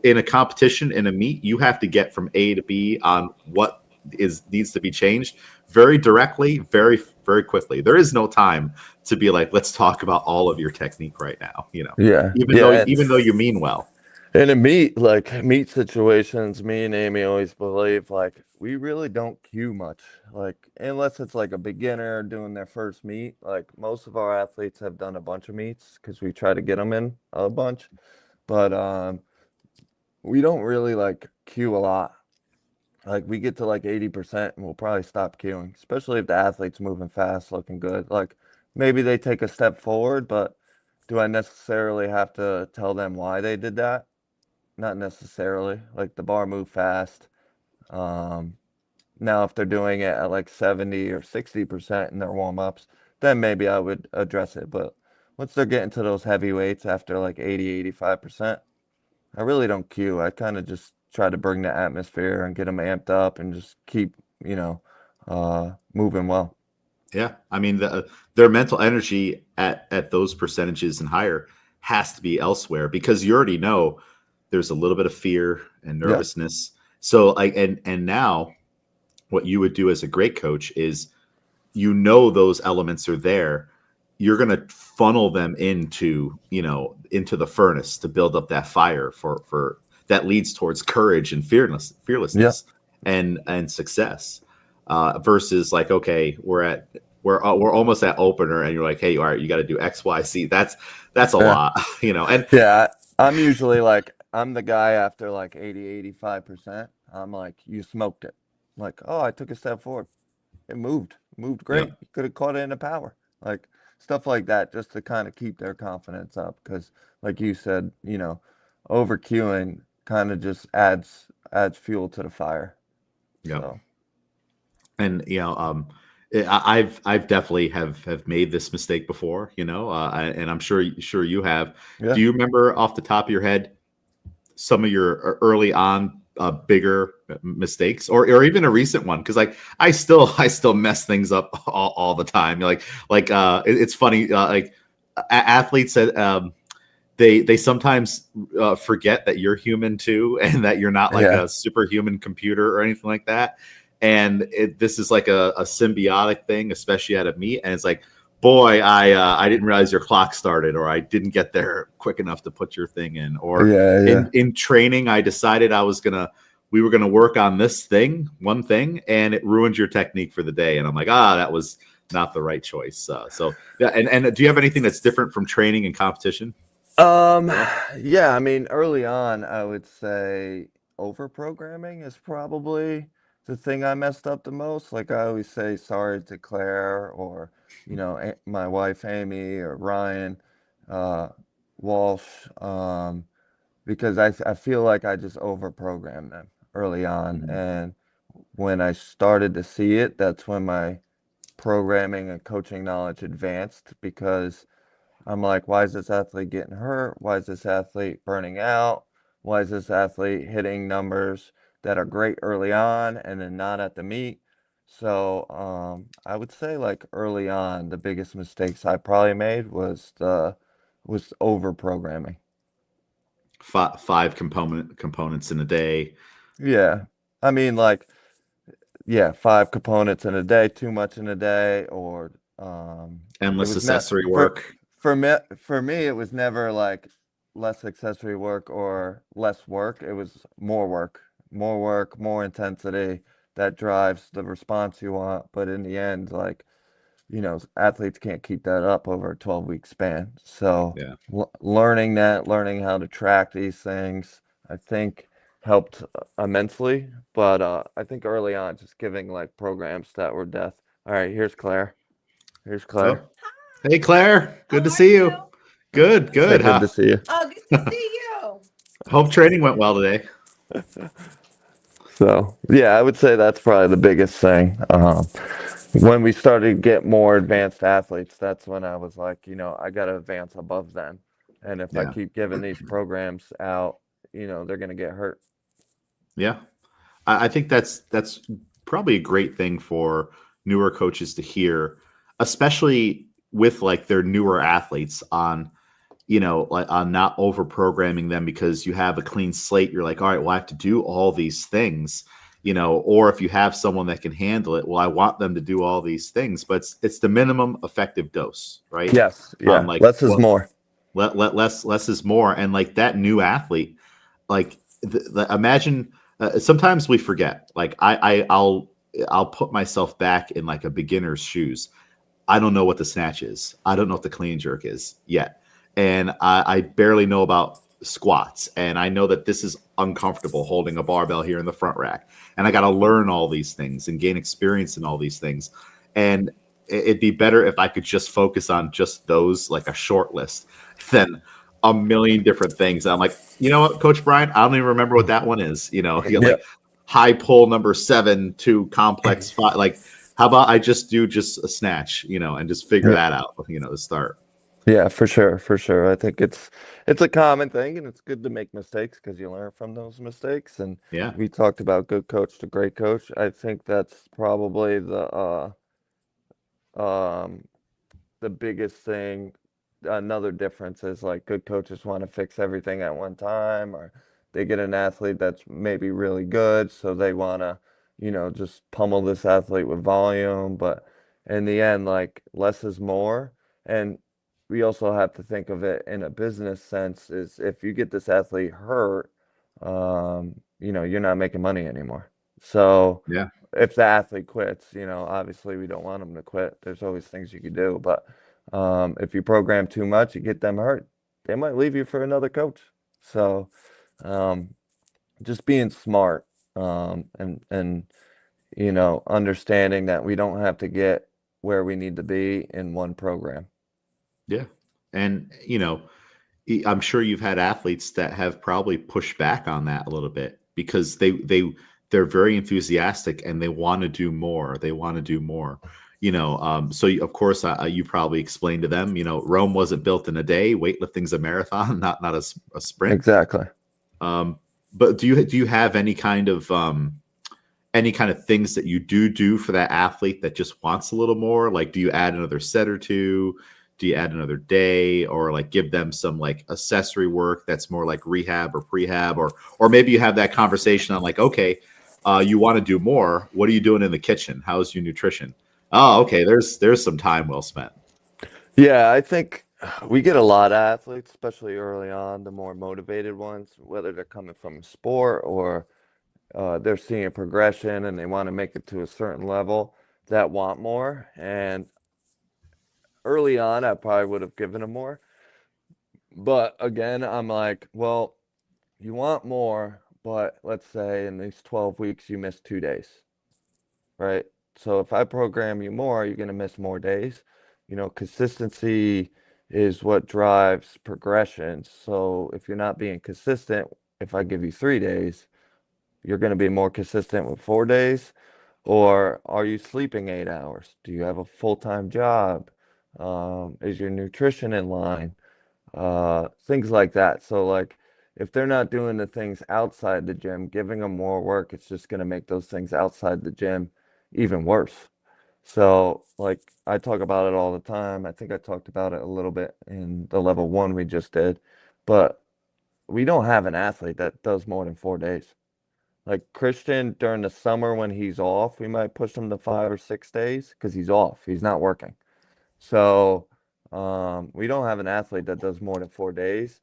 in a competition, in a meet, you have to get from A to B on what is needs to be changed very directly, very, very quickly. There is no time to be like, let's talk about all of your technique right now, Yeah. even though Yeah. you mean well. And in meet situations, me and Amy always believe like we really don't cue much. Like unless it's like a beginner doing their first meet. Like most of our athletes have done a bunch of meets because we try to get them in a bunch. But we don't really like cue a lot. Like we get to like 80% and we'll probably stop queuing, especially if the athlete's moving fast, looking good. Like maybe they take a step forward, but do I necessarily have to tell them why they did that? Not necessarily. Like the bar moved fast. Um, Now if they're doing it at like 70 or 60% in their warm-ups, then maybe I would address it. But once they're getting to those heavy weights after like 80, 85%, I really don't cue. I kind of just try to bring the atmosphere and get them amped up and just keep, you know, moving well. Yeah, I mean their mental energy at those percentages and higher has to be elsewhere, because you already know there's a little bit of fear and Yeah. nervousness. So like, and now what you would do as a great coach is, those elements are there. You're going to funnel them into the furnace to build up that fire for that leads towards courage and Yeah. fearlessness and success. Versus like, okay, we're almost at opener, and you're like, hey, all right, you got to do X, Y, Z. That's a Yeah. lot, And Yeah. I'm usually like, I'm the guy after like 80, 85%. I'm like, you smoked it. Like, oh, I took a step forward. It moved yeah, great. You could have caught it in the power. Like stuff like that, just to kind of keep their confidence up. Because, like you said, over queuing kind of just adds fuel to the fire. yeah. So And I've definitely have made this mistake before, and I'm sure you have. yeah, Do you remember off the top of your head some of your early on bigger mistakes, or even a recent one? Because like I still mess things up all the time. It's funny, like athletes that they sometimes forget that you're human too, and that you're not like yeah, a superhuman computer or anything like that. And this is like a symbiotic thing, especially at a meet. And it's like, boy, I didn't realize your clock started, or I didn't get there quick enough to put your thing in, or yeah, yeah, in training, I decided we were gonna work on one thing, and it ruined your technique for the day. And I'm like, that was not the right choice. So yeah, and do you have anything that's different from training and competition? Um, yeah, I mean, early on, I would say over programming is probably the thing I messed up the most. Like I always say sorry to Claire or, my wife Amy or Ryan, uh, Walsh, because I feel like I just over programmed them early on. Mhm. And when I started to see it, that's when my programming and coaching knowledge advanced because I'm like, why is this athlete getting hurt? Why is this athlete burning out? Why is this athlete hitting numbers that are great early on and then not at the meet? So I would say like early on, the biggest mistakes I probably made was over programming. Five components in a day, Yeah. I mean like yeah, 5 components in a day, too much in a day, or it endless was not accessory work. for me it was never like less accessory work or less work. It was more work, more intensity that drives the response you want. But in the end, like athletes can't keep that up over a 12-week span. So Yeah. learning how to track these things, I think helped immensely. But I think early on, just giving like programs that were death. All right, here's Claire. Here's Claire. Oh, hey Claire, good to see you. Good, Say good. good to see you. Oh, good to see you. Hope training went well today. So yeah, I would say that's probably the biggest thing. When we started to get more advanced athletes, that's when I was like, I got to advance above them. And if I Yeah, keep giving these programs out, they're going to get hurt. yeah. I think that's probably a great thing for newer coaches to hear, especially with like their newer athletes on, like on not over programming them because you have a clean slate. You're like, all right, well, I have to do all these things, or if you have someone that can handle it, well, I want them to do all these things, but it's the minimum effective dose, right? Yes. Yeah. Like Less is what more. less is more, and like that new athlete, like imagine sometimes we forget. Like I'll put myself back in like a beginner's shoes. I don't know what the snatch is. I don't know what the clean jerk is yet. And I barely know about squats. And I know that this is uncomfortable holding a barbell here in the front rack. And I got to learn all these things and gain experience in all these things. And it'd be better if I could just focus on just those, like a short list, than a million different things. And I'm like, you know what, Coach Brian, I don't even remember what that one is. You Yeah. like high pull number 7 to complex 5. Like, how about I just do just a snatch, and just figure Yeah. that out, to start. Yeah, for sure, for sure. I think it's a common thing, and it's good to make mistakes because you learn from those mistakes. And Yeah. we talked about good coach to great coach. I think that's probably um the biggest thing. Another difference is like good coaches want to fix everything at one time, or they get an athlete that's maybe really good, so they want to, just pummel this athlete with volume. But in the end, like less is more. And we also have to think of it in a business sense is if you get this athlete hurt, you're not making money anymore. So Yeah. if the athlete quits, obviously we don't want them to quit. There's always things you can do, but if you program too much, you get them hurt. They might leave you for another coach. So um, just being smart and understanding that we don't have to get where we need to be in one program. Yeah. And, I'm sure you've had athletes that have probably pushed back on that a little bit because they're very enthusiastic and they want to do more. They want to do more. So of course you probably explained to them, Rome wasn't built in a day. Weightlifting's a marathon, not a sprint. Exactly. Um, but do you have any kind of things that you do for that athlete that just wants a little more? Like, do you add another set or two? Do you add another day, or like give them some like accessory work that's more like rehab or prehab, or maybe you have that conversation on like, okay, you want to do more. What are you doing in the kitchen? How's your nutrition? Oh, okay. There's some time well spent. Yeah, I think we get a lot of athletes, especially early on, the more motivated ones, whether they're coming from sport or they're seeing progression and they want to make it to a certain level that want more. And early on, I probably would have given them more. But again, I'm like, well, you want more, but let's say in these 12 weeks, you miss 2 days, right? So if I program you more, you're going to miss more days. Consistency is what drives progression. So if you're not being consistent, if I give you 3 days, you're going to be more consistent with 4 days. Or are you sleeping 8 hours? Do you have a full-time job? Is your nutrition in line? Things like that. So like if they're not doing the things outside the gym, giving them more work, it's just going to make those things outside the gym even worse. So like I talk about it all the time. I think I talked about it a little bit in the level 1 we just did, but we don't have an athlete that does more than 4 days. Like Christian during the summer when he's off, we might push him to 5 or 6 days because he's off. He's not working. So we don't have an athlete that does more than 4 days.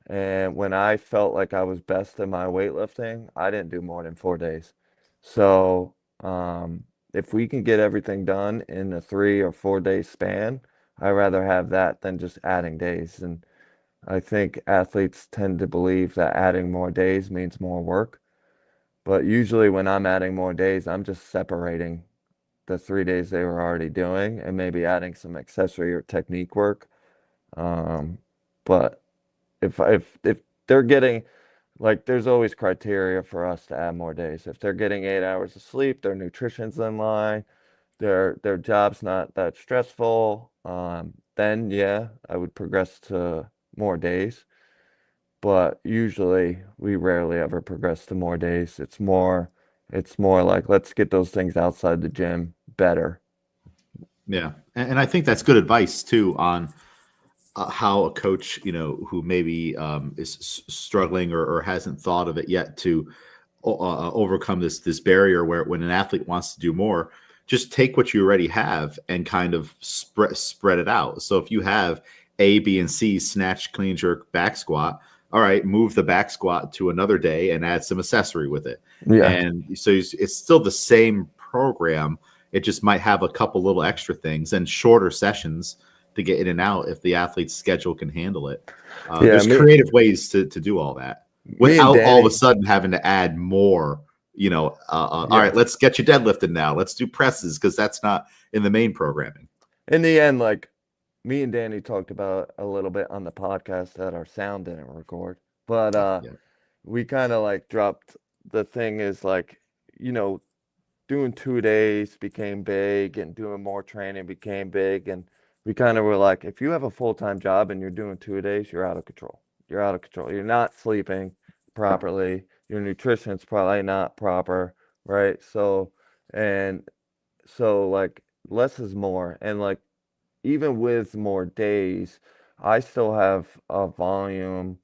And when I felt like I was best in my weightlifting, I didn't do more than 4 days. So if we can get everything done in a 3 or 4 day span, I'd rather have that than just adding days. And I think athletes tend to believe that adding more days means more work. But usually when I'm adding more days, I'm just separating the 3 days they were already doing and maybe adding some accessory or technique work. Um, but if they're getting like there's always criteria for us to add more days. If they're getting 8 hours of sleep, their nutrition's in line, their job's not that stressful, then yeah, I would progress to more days. But usually we rarely ever progress to more days. It's more like let's get those things outside the gym better. Yeah, and I think that's good advice too on how a coach, who maybe is struggling or hasn't thought of it yet to overcome this barrier where when an athlete wants to do more, just take what you already have and kind of spread it out. So if you have A, B, and C, snatch, clean, jerk, back squat, all right, move the back squat to another day and add some accessory with it. Yeah. And so it's still the same program. It just might have a couple little extra things and shorter sessions to get in and out if the athlete's schedule can handle it. Yeah, There's me creative ways to do all that me and without all of a Danny, sudden having to add more. All yeah. right, let's get you deadlifted now. Let's do presses because that's not in the main programming. In the end, like me and Danny talked about a little bit on the podcast that our sound didn't record. But Yeah, we kind of like dropped the thing is like, you know, doing 2 days became big and doing more training became big. And we kind of were like, if you have a full-time job and you're doing 2 days, you're out of control. You're out of control. You're not sleeping properly. Your nutrition's probably not proper, right? And so like less is more. And like even with more days, I still have a volume,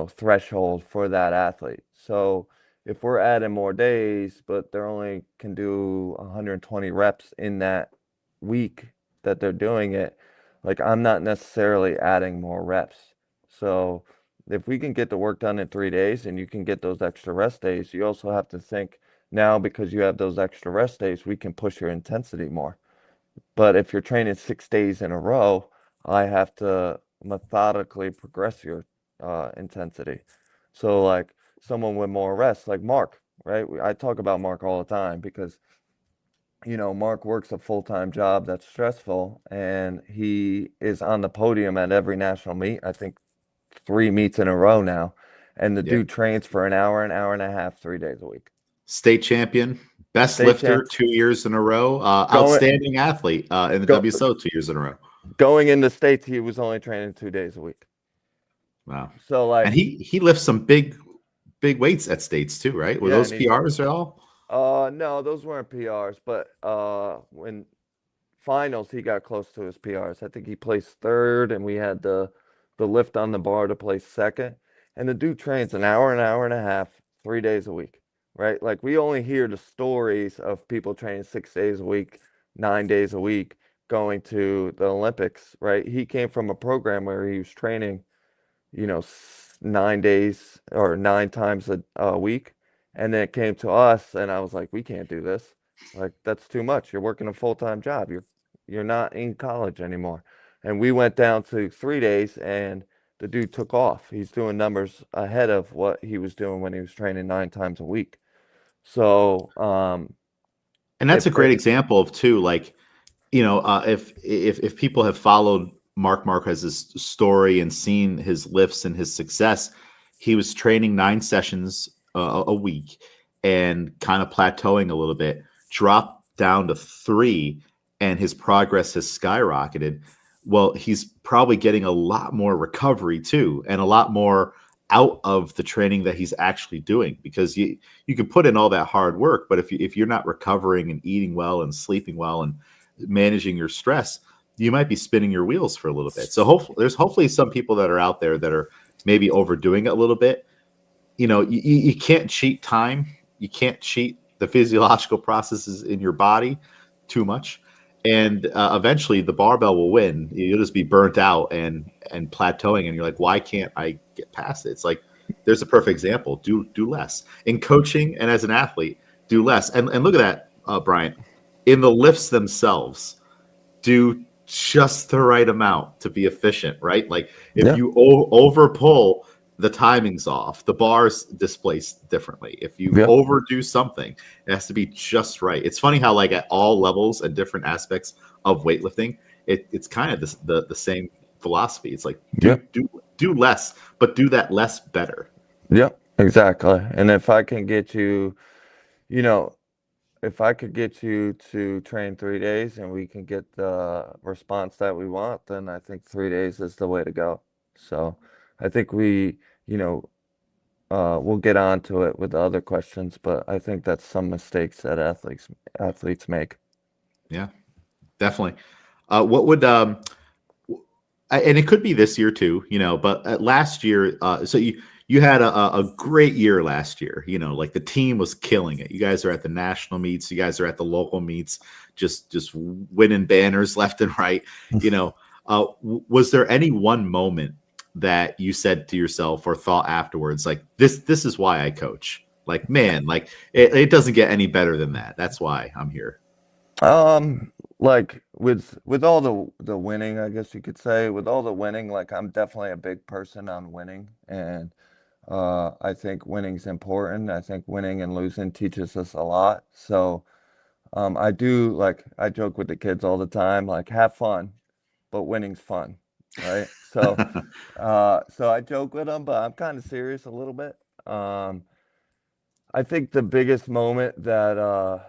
threshold for that athlete. So if we're adding more days, but they're only can do 120 reps in that week that they're doing it, like I'm not necessarily adding more reps. So if we can get the work done in 3 days and you can get those extra rest days, you also have to think now because you have those extra rest days, we can push your intensity more. But if you're training 6 days in a row, I have to methodically progress your intensity. So, like someone with more rest, like Mark, right? I talk about Mark all the time because, Mark works a full-time job that's stressful and he is on the podium at every national meet. I think 3 meets in a row now. And the yeah. dude trains for an hour and a half, 3 days a week. State champion, best State lifter champ, 2 years in a row, going, outstanding athlete in the go, WSO 2 years in a row. going in the States, he was only training 2 days a week. Wow. So And like, he lifts some big weights at states too, right? Were yeah, those and he's PRs at all? no, those weren't PRs, but when finals he got close to his PRs. I think he placed third and we had the lift on the bar to place second. And the dude trains an hour and a half, 3 days a week. Right? Like we only hear the stories of people training 6 days a week, 9 days a week, going to the Olympics, right? He came from a program where he was training 9 days or 9 times a week. And then it came to us, and I was like, we can't do this. Like, that's too much. You're working a full-time job. You're not in college anymore. And we went down to 3 days, and the dude took off. He's doing numbers ahead of what he was doing when he was training 9 times a week. So, And that's a great example of too, like, if people have followed Mark Marquez's story and seen his lifts and his success, he was training 9 sessions a week and kind of plateauing a little bit, dropped down to 3, and his progress has skyrocketed. Well, he's probably getting a lot more recovery too, and a lot more out of the training that he's actually doing because you can put in all that hard work, but if you're not recovering and eating well and sleeping well and managing your stress, you might be spinning your wheels for a little bit. So there's hopefully some people that are out there that are maybe overdoing it a little bit. You can't cheat time. You can't cheat the physiological processes in your body too much. And eventually the barbell will win. You'll just be burnt out and plateauing. And you're like, why can't I get past it? It's like, there's a perfect example. Do less. In coaching and as an athlete, do less. And look at that, Bryant. in the lifts themselves, do just the right amount to be efficient, right? Like if Yeah. you over pull, the timing's off, the bar's displaced differently. If you Yeah. overdo something, it has to be just right. It's funny how like at all levels and different aspects of weightlifting, it's kind of the same philosophy. It's like Yeah. do less, but do that less better. Yeah. Exactly. And if I can get you, you know, if I could get you to train 3 days and we can get the response that we want, then I think 3 days is the way to go. So I think you know, we'll get on to it with the other questions, but I think that's some mistakes that athletes make. Yeah, definitely. What would and it could be this year too, but last year, so you had a great year last year. Like the team was killing it. You guys are at the national meets, you guys are at the local meets, just winning banners left and right. Was there any one moment that you said to yourself or thought afterwards, like this is why I coach? Like, man, like it doesn't get any better than that. That's why I'm here. Like with all the winning, I guess you could say, with all the winning, like I'm definitely a big person on winning, and I think winning's important. I think winning and losing teaches us a lot. So I do like I joke with the kids all the time, like have fun, but winning's fun, right? So I joke with them, but I'm kind of serious a little bit. Um, I think the biggest moment that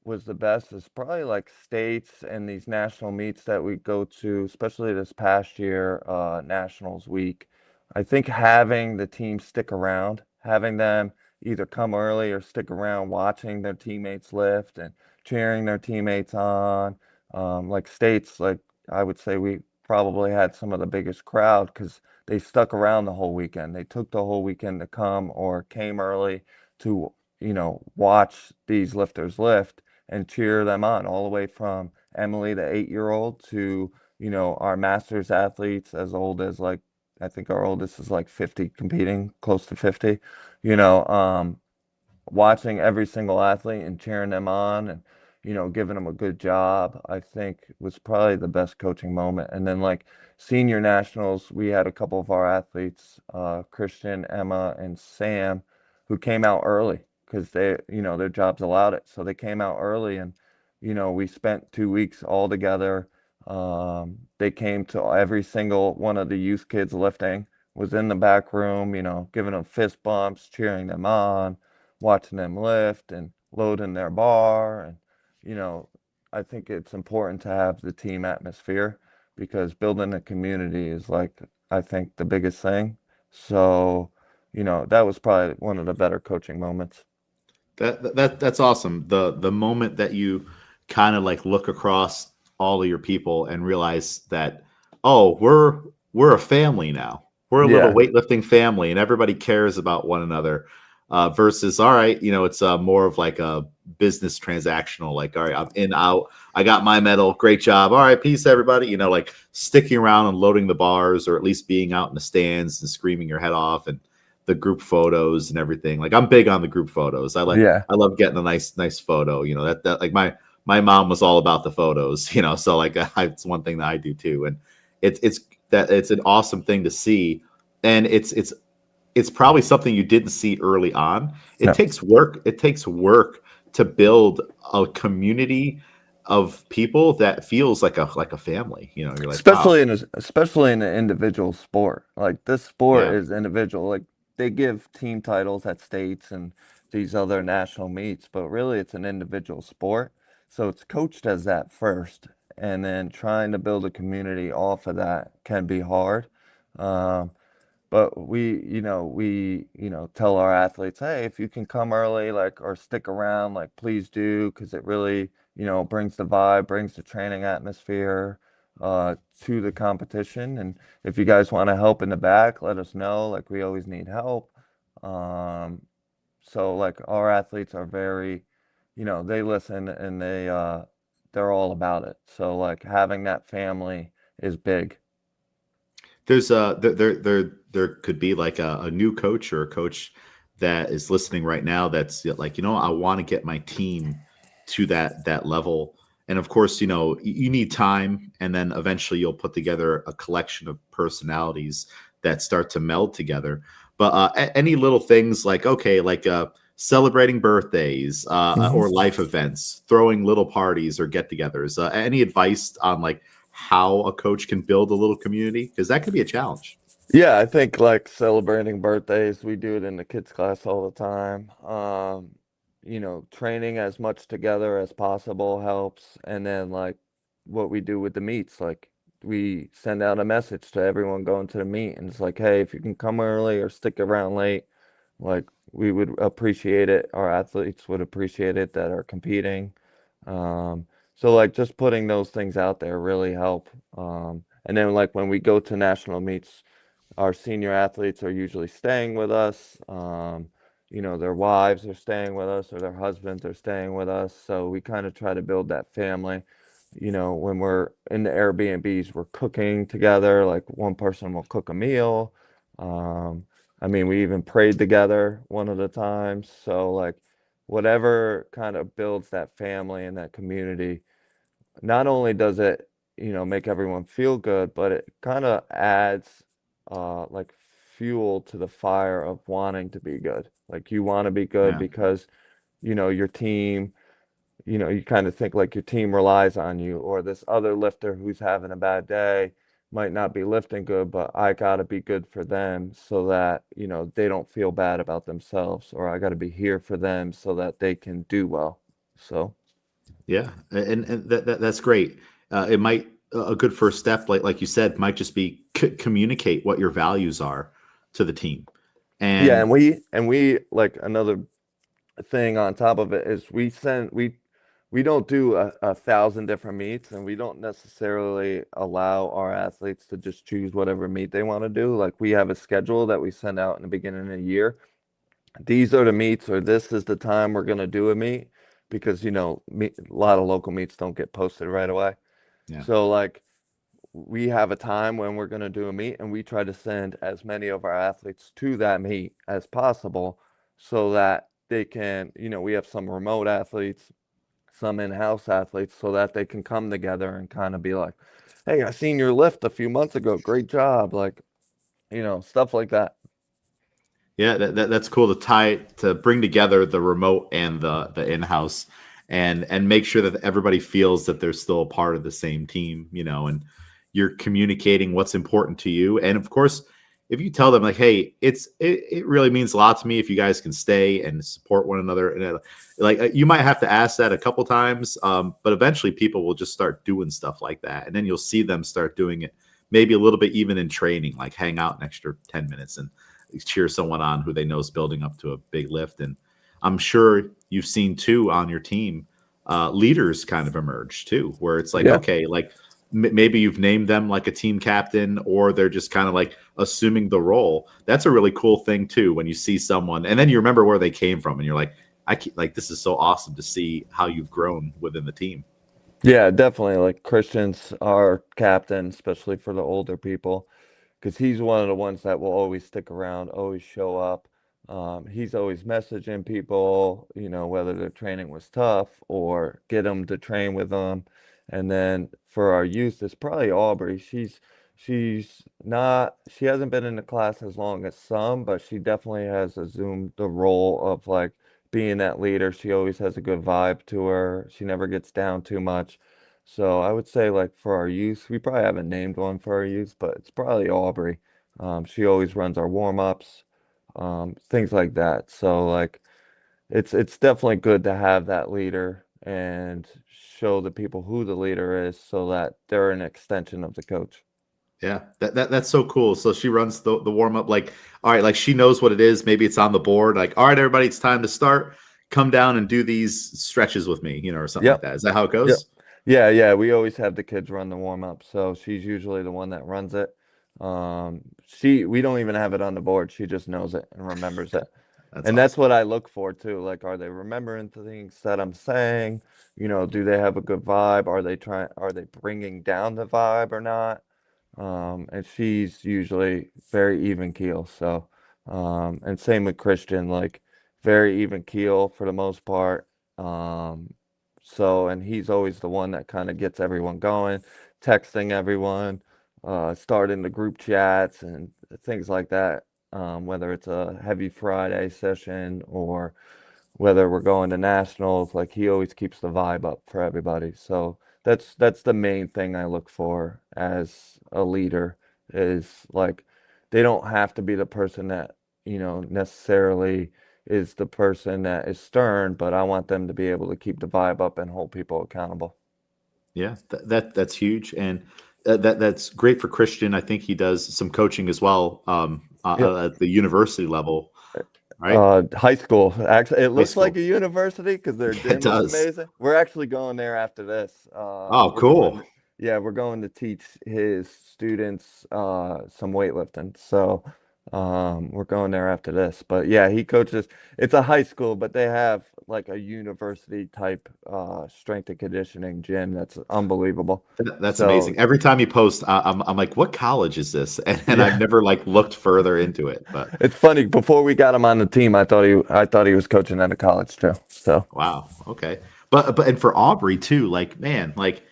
was the best is probably like states and these national meets that we go to, especially this past year, Nationals week. I think having the team stick around, having them either come early or stick around watching their teammates lift and cheering their teammates on. Like states, like I would say we probably had some of the biggest crowd because they stuck around the whole weekend. They took the whole weekend to come or came early to watch these lifters lift and cheer them on, all the way from Emily, the 8-year-old, to our masters athletes as old as, like, I think our oldest is like 50, competing close to 50. you know um Watching every single athlete and cheering them on and giving them a good job, I think was probably the best coaching moment. And then, like, senior nationals, we had a couple of our athletes, Christian, Emma, and Sam, who came out early because their jobs allowed it, so they came out early. And we spent 2 weeks all together. They came to every single one of the youth kids lifting, was in the back room, giving them fist bumps, cheering them on, watching them lift and loading their bar. And, you know, I think it's important to have the team atmosphere because building a community is, like, I think the biggest thing. So, that was probably one of the better coaching moments. That's awesome. The moment that you kind of like look across all of your people and realize that, oh, we're a family now. We're a little Yeah. weightlifting family, and everybody cares about one another. Versus, all right, it's more of like a business transactional. Like, all right, I'm in, out. I got my medal. Great job. All right, peace, everybody. Like sticking around and loading the bars, or at least being out in the stands and screaming your head off and the group photos and everything. Like I'm big on the group photos. Yeah. I love getting a nice photo. That like my mom was all about the photos. So like it's one thing that I do too, and it's an awesome thing to see, and it's probably something you didn't see early on. It No. takes work. It takes work to build a community of people that feels like a family. You're like, wow, Especially in an individual sport. Like, this sport yeah. is individual. Like, they give team titles at states and these other national meets, but really it's an individual sport. So it's coached as that first, and then trying to build a community off of that can be hard. Um, but we tell our athletes, hey, if you can come early, like, or stick around, like, please do, because it really, brings the vibe, brings the training atmosphere to the competition. And if you guys want to help in the back, let us know. Like, we always need help. Um, so, like, our athletes are very, they listen, and they're all about it. So, like, having that family is big. There's there could be like a new coach or a coach that is listening right now that's like, I want to get my team to that level. And of course, you need time, and then eventually you'll put together a collection of personalities that start to meld together. But any little things like, okay, like celebrating birthdays Mhm. or life events, throwing little parties or get-togethers. Any advice on like how a coach can build a little community? Because that could be a challenge. Yeah, I think like celebrating birthdays, we do it in the kids class all the time. Training as much together as possible helps. And then like what we do with the meets, like we send out a message to everyone going to the meet and it's like, hey, if you can come early or stick around late, like we would appreciate it. Our athletes would appreciate it that are competing. So like just putting those things out there really help. And then like when we go to national meets, our senior athletes are usually staying with us. Their wives are staying with us or their husbands are staying with us. So we kind of try to build that family. When we're in the Airbnbs, we're cooking together. Like one person will cook a meal. Um, we even prayed together one of the times. So like whatever kind of builds that family and that community, not only does it, make everyone feel good, but it kind of adds like fuel to the fire of wanting to be good. Like you want to be good Yeah. because, your team, you kind of think like your team relies on you, or this other lifter who's having a bad day might not be lifting good, but I got to be good for them so that, they don't feel bad about themselves, or I got to be here for them so that they can do well. So, Yeah, and that's great. It might a good first step, like you said, might just be communicate what your values are to the team. yeah, And and we like another thing on top of it is we don't do a thousand different meets, and we don't necessarily allow our athletes to just choose whatever meet they want to do. Like we have a schedule that we send out in the beginning of the year. These are the meets, or this is the time we're going to do a meet, because a lot of local meets don't get posted right away. yeah, So like we have a time when we're going to do a meet, and we try to send as many of our athletes to that meet as possible so that they can, we have some remote athletes, some in-house athletes, so that they can come together and kind of be like, hey, I seen your lift a few months ago, great job, like, stuff like that. yeah, that's cool to bring together the remote and the in house, and make sure that everybody feels that they're still a part of the same team, and you're communicating what's important to you. And of course, if you tell them like, hey, it really means a lot to me if you guys can stay and support one another, and like you might have to ask that a couple times, but eventually people will just start doing stuff like that, and then you'll see them start doing it maybe a little bit even in training, like hang out an extra 10 minutes and cheer someone on who they know is building up to a big lift. And I'm sure you've seen too on your team, leaders kind of emerge too, where it's like, Yeah. okay, like maybe you've named them like a team captain, or they're just kind of like assuming the role. That's a really cool thing too, when you see someone and then you remember where they came from and you're like, like, this is so awesome to see how you've grown within the team. Yeah, definitely. Like Christian's our captain, especially for the older people, because he's one of the ones that will always stick around, always show up. He's always messaging people, whether their training was tough or get them to train with them. And then for our youth, it's probably Aubrey. She hasn't been in the class as long as some, but she definitely has assumed the role of like being that leader. She always has a good vibe to her. She never gets down too much. So I would say like for our youth, we probably haven't named one for our youth, but it's probably Aubrey. She always runs our warm-ups, things like that. So like it's definitely good to have that leader and show the people who the leader is so that they're an extension of the coach. Yeah, that's so cool. So she runs the warm up like, all right, like she knows what it is. Maybe it's on the board. Like, all right, everybody, it's time to start. Come down and do these stretches with me, or something like Yep. that. Is that how it Yep. goes? Yeah, yeah. We always have the kids run the warm up, so she's usually the one that runs it. We don't even have it on the board. She just knows it and remembers it. That's And that's awesome. what I look for too. Like, are they remembering the things that I'm saying? Do they have a good vibe? Are they bringing down the vibe or not? And she's usually very even keel. So, and same with Christian, like very even keel for the most part. Um, So, and he's always the one that kind of gets everyone going, texting everyone, starting the group chats and things like that. Whether it's a heavy Friday session or whether we're going to nationals, like he always keeps the vibe up for everybody. So that's the main thing I look for as a leader is like they don't have to be the person that, necessarily is the person that is stern, but I want them to be able to keep the vibe up and hold people accountable. Yeah, that's huge, and that's great for Christian. I think he does some coaching as well Yep. at the university level, right? High school. Actually, it High looks like school. a university because their Yeah, it gym is does. amazing. We're actually going there after this. Oh, We're cool. going, yeah, we're going to teach his students some weightlifting. So we're going there after this. But yeah, he coaches. It's a high school, but they have like a university type strength and conditioning gym that's unbelievable. That's So amazing. Every time you post, I'm like, what college is this? And I've yeah. never like looked further into it, but It's funny. Before we got him on the team, I thought he was coaching at a college too. So wow. Okay. But and for Aubrey too, like man, like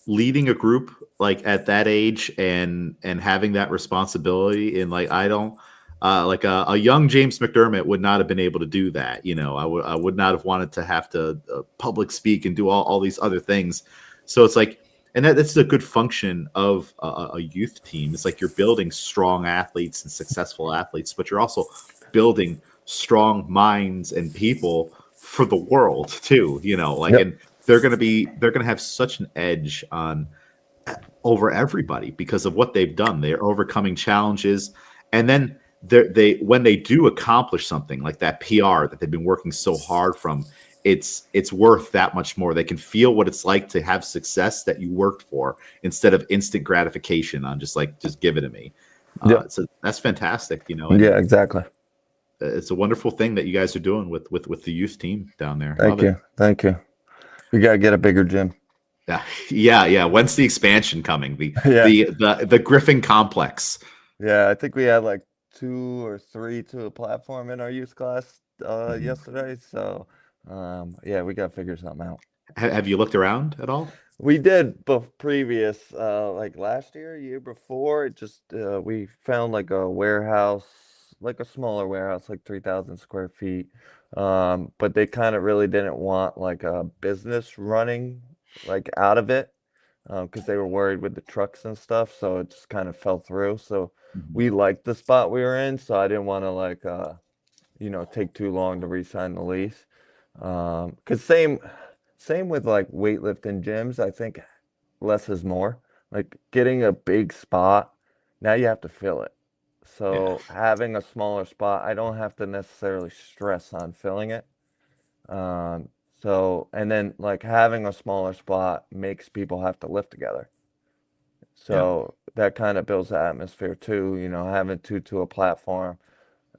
leading a group like at that age and having that responsibility and like I don't like a young James McDermott would not have been able to do that. I would not have wanted to have to public speak and do all these other things. So it's like, and that's a good function of a youth team. It's like you're building strong athletes and successful athletes, but you're also building strong minds and people for the world too. Like, yep. and they're gonna have such an edge on over everybody because of what they've done. They're overcoming challenges, and then they when they do accomplish something like that PR that they've been working so hard from, it's worth that much more. They can feel what it's like to have success that you worked for instead of instant gratification on just give it to me. Yep. So that's fantastic, and Yeah, exactly. it's a wonderful thing that you guys are doing with the youth team down there. Love Thank it. you. Thank you. We got to get a bigger gym. Yeah, yeah. When's the expansion coming? The Yeah. the the the Griffin complex. Yeah. I think we had like two or three to a platform in our youth class Mhm. yesterday. So, yeah, we got to figure something out. Have you looked around at all? We did previous, like last year before. It just we found like a warehouse, like a smaller warehouse, like 3,000 square feet. But they kind of really didn't want like a business running like out of it, because they were worried with the trucks and stuff. So it just kind of fell through. So Mhm. we liked the spot we were in, so I didn't want to like take too long to re-sign the lease. 'Cause same with like weightlifting gyms. I think less is more. Like getting a big spot, now you have to fill it. Yeah, So having a smaller spot, I don't have to necessarily stress on filling it. Um, and then like having a smaller spot makes people have to lift together. yeah, So that kind of builds the atmosphere too, having two to a platform,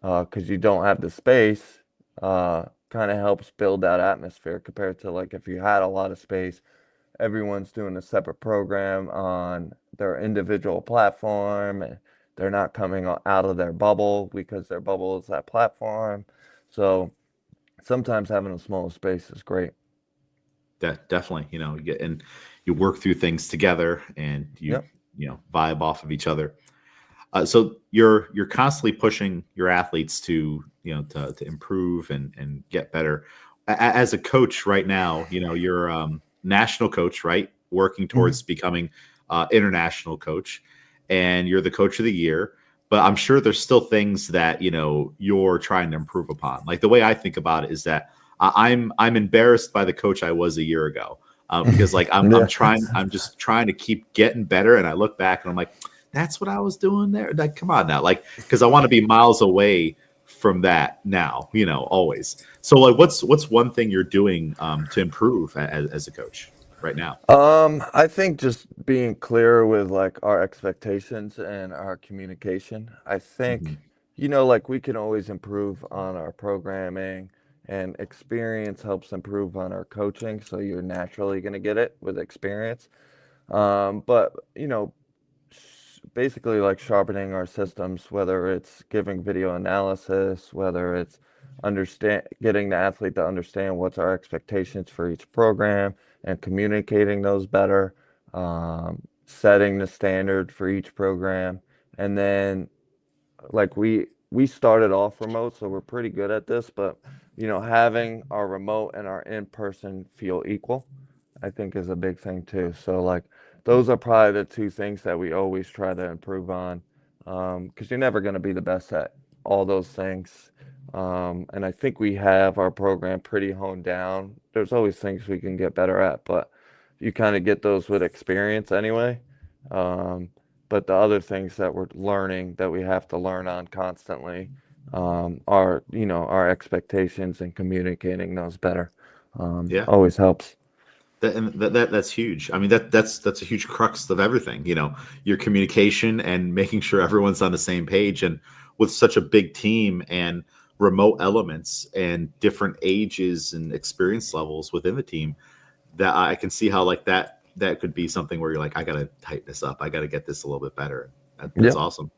because you don't have the space, kind of helps build that atmosphere compared to like if you had a lot of space, everyone's doing a separate program on their individual platform, and they're not coming out of their bubble because their bubble is that platform. So sometimes having a smaller space is great. definitely. You get and you work through things together, and you Yep. vibe off of each other. So you're constantly pushing your athletes to to improve and get better. As a coach right now, you're national coach, right? Working Mhm. towards becoming international coach, and you're the coach of the year. But I'm sure there's still things that you're trying to improve upon. Like the way I think about it is that I'm embarrassed by the coach I was a year ago because like I'm Yeah. trying I'm just trying to keep getting better, and I look back and I'm like that's what I was doing there. Like, come on now, like, because I want to be miles away from that now, always. So, like, what's one thing you're doing to improve as a coach right now? I think just being clear with like our expectations and our communication. I Hmm. think, like we can always improve on our programming, and experience helps improve on our coaching. So you're naturally going to get it with experience. But basically like sharpening our systems, whether it's giving video analysis, whether it's getting the athlete to understand what's our expectations for each program and communicating those better, setting the standard for each program, and then like we started off remote, so we're pretty good at this, but having our remote and our in-person feel equal, I think is a big thing too. So like those are probably the two things that we always try to improve on, because you're never going to be the best at all those things. And I think we have our program pretty honed down. There's always things we can get better at, but you kind of get those with experience anyway. Um, but the other things that we're learning that we have to learn on constantly, are our expectations and communicating those better, Yeah. always helps. That's huge. I mean, that's a huge crux of everything, your communication and making sure everyone's on the same page. And with such a big team and remote elements and different ages and experience levels within the team, that I can see how like that could be something where you're like, I gotta tighten this up. I gotta get this a little bit better. That's Yeah, awesome.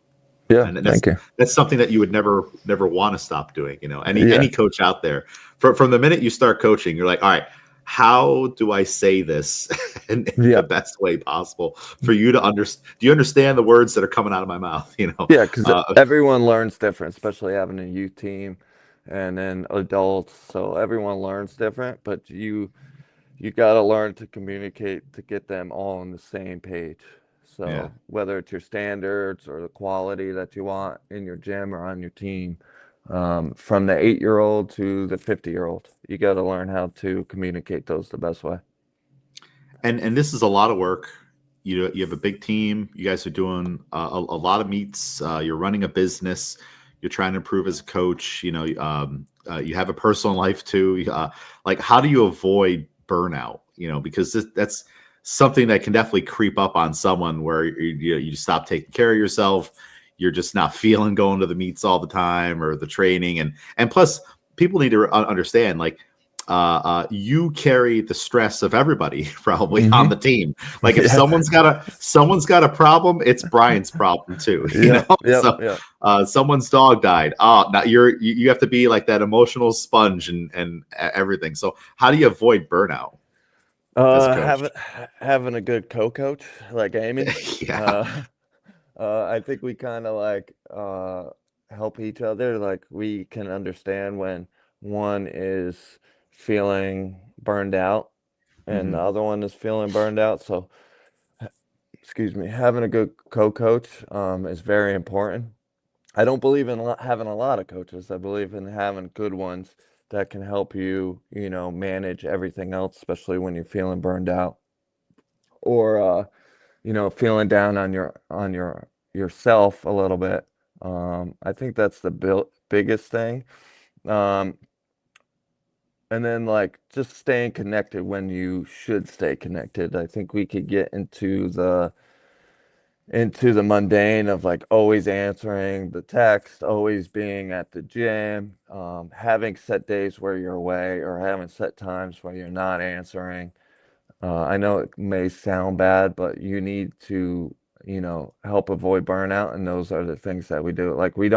yeah, And thank you. that's something that you would never want to stop doing. Yeah, Any coach out there, from the minute you start coaching, you're like, all right, how do I say this in the yeah, best way possible for you to understand? Do you understand the words that are coming out of my mouth? yeah, because everyone learns different, especially having a youth team and then adults. So everyone learns different, but you got to learn to communicate to get them all on the same page. Yeah. So whether it's your standards or the quality that you want in your gym or on your team, from the 8-year-old to the 50-year-old, you got to learn how to communicate those the best way. And this is a lot of work. You have a big team. You guys are doing a lot of meets. You're running a business. You're trying to improve as a coach. You have a personal life too. Like, how do you avoid burnout? Because that's something that can definitely creep up on someone where you stop taking care of yourself. You're just not feeling going to the meets all the time or the training, and plus people need to understand, like, you carry the stress of everybody probably on the Hmm. team. Like, if Yeah. someone's got a problem, it's Brian's problem too. Yep. Yep. So Yep. someone's dog died. Oh, now you have to be like that emotional sponge and everything. So how do you avoid burnout as a coach? Having a good co-coach like Amy. Yeah. Uh, I think we kind of like help each other. Like we can understand when one is feeling burned out and the Hmm. other one is feeling burned out. So, excuse me, having a good co-coach is very important. I don't believe in having a lot of coaches. I believe in having good ones that can help you, manage everything else, especially when you're feeling burned out or feeling down on yourself a little bit. I think that's the biggest thing. Um, and then like just staying connected when you should stay connected. I think we could get into the mundane of like always answering the text, always being at the gym, having set days where you're away or having set times where you're not answering. I know it may sound bad, but you need to, help avoid burnout. And those are the things that we do. Like we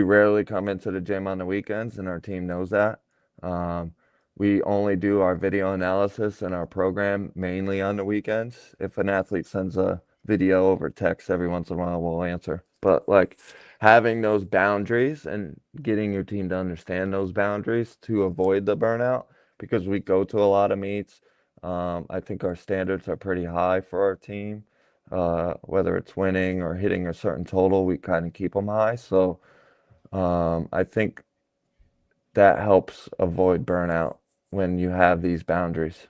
rarely come into the gym on the weekends, and our team knows that. Um, we only do our video analysis and our program mainly on the weekends. If an athlete sends a video over text every once in a while, we'll answer. But like having those boundaries and getting your team to understand those boundaries to avoid the burnout, because we go to a lot of meets. I think our standards are pretty high for our team. Whether it's winning or hitting a certain total, we kind of keep them high. So I think that helps avoid burnout when you have these boundaries.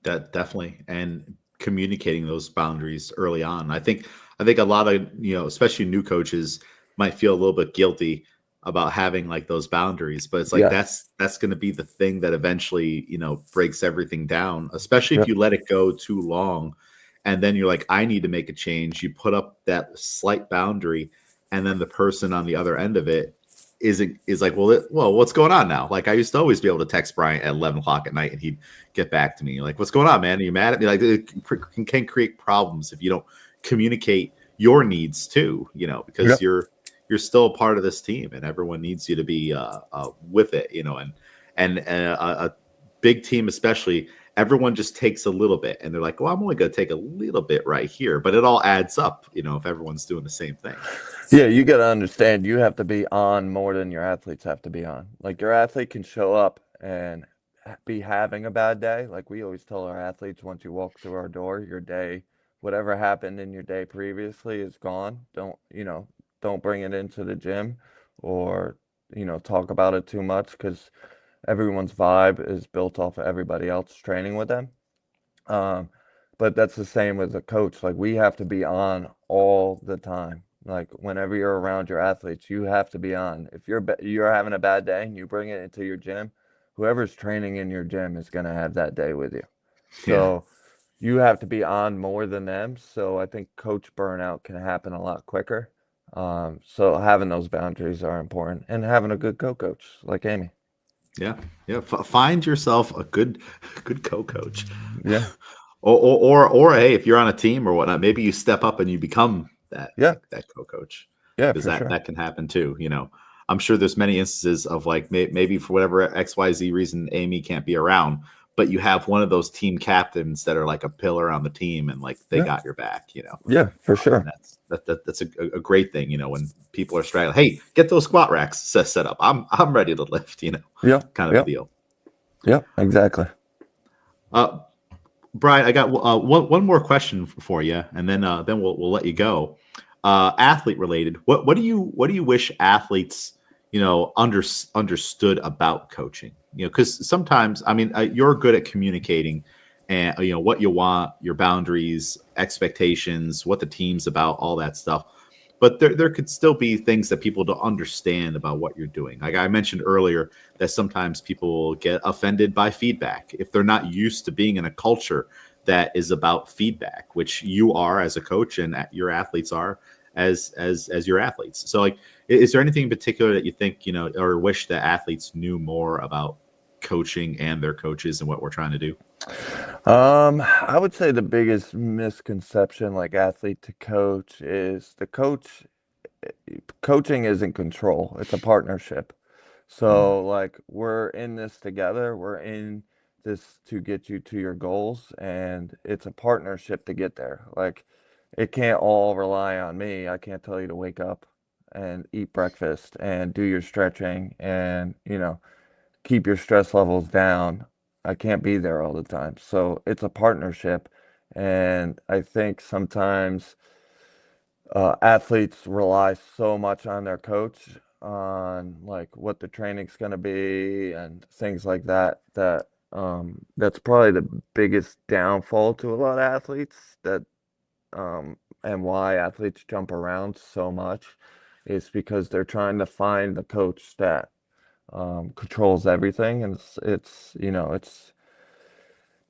That definitely, and communicating those boundaries early on. I think a lot of, especially new coaches might feel a little bit guilty about having like those boundaries, but it's like Yes. that's going to be the thing that eventually, breaks everything down, especially if Yep. you let it go too long and then you're like, I need to make a change. You put up that slight boundary, and then the person on the other end of it is like, well, what's going on now? Like, I used to always be able to text Brian at 11 o'clock at night and he'd get back to me. Like, what's going on, man? Are you mad at me? Like, it can create problems if you don't communicate your needs too, because Yep. you're you're still a part of this team, and everyone needs you to be with it, and a big team especially. Everyone just takes a little bit, and they're like, "Well, I'm only going to take a little bit right here," but it all adds up, if everyone's doing the same thing. Yeah, you got to understand you have to be on more than your athletes have to be on. Like your athlete can show up and be having a bad day. Like we always tell our athletes, once you walk through our door, your day, whatever happened in your day previously is gone. Don't bring it into the gym or, talk about it too much because everyone's vibe is built off of everybody else training with them. Um, but that's the same with a coach. Like we have to be on all the time. Like whenever you're around your athletes, you have to be on. If you're having a bad day and you bring it into your gym, whoever's training in your gym is going to have that day with you. Yeah. So you have to be on more than them. So I think coach burnout can happen a lot quicker. So having those boundaries are important, and having a good co-coach like Amy. Yeah, yeah. Find yourself a good co-coach. Yeah, Or hey, if you're on a team or whatnot, maybe you step up and you become that yeah, that co-coach, yeah, because for sure. that can happen too. I'm sure there's many instances of like maybe for whatever XYZ reason Amy can't be around, but you have one of those team captains that are like a pillar on the team, and like they Yeah, got your back. yeah, for And sure. that's a great thing. When people are struggling, hey, get those squat racks set up. I'm ready to lift. Yeah, Kind of a yeah, deal. yeah, exactly. Uh, Brian, I got one more question for you, and then we'll let you go. Athlete related. What do you wish athletes understood about coaching? Because sometimes, I mean, you're good at communicating, and what you want, your boundaries, expectations, what the team's about, all that stuff. But there could still be things that people don't understand about what you're doing. Like I mentioned earlier, that sometimes people get offended by feedback if they're not used to being in a culture that is about feedback, which you are as a coach and your athletes are as your athletes. So like, is there anything in particular that you think, or wish that athletes knew more about coaching and their coaches and what we're trying to do? I would say the biggest misconception, like athlete to coach, is coaching isn't control. It's a partnership. Mm, So like we're in this together. We're in this to get you to your goals, and it's a partnership to get there. Like it can't all rely on me. I can't tell you to wake up and eat breakfast and do your stretching and, keep your stress levels down. I can't be there all the time. So it's a partnership. And I think sometimes athletes rely so much on their coach, on like what the training's going to be and things like that, that's probably the biggest downfall to a lot of athletes, and why athletes jump around so much is because they're trying to find the coach that controls everything, and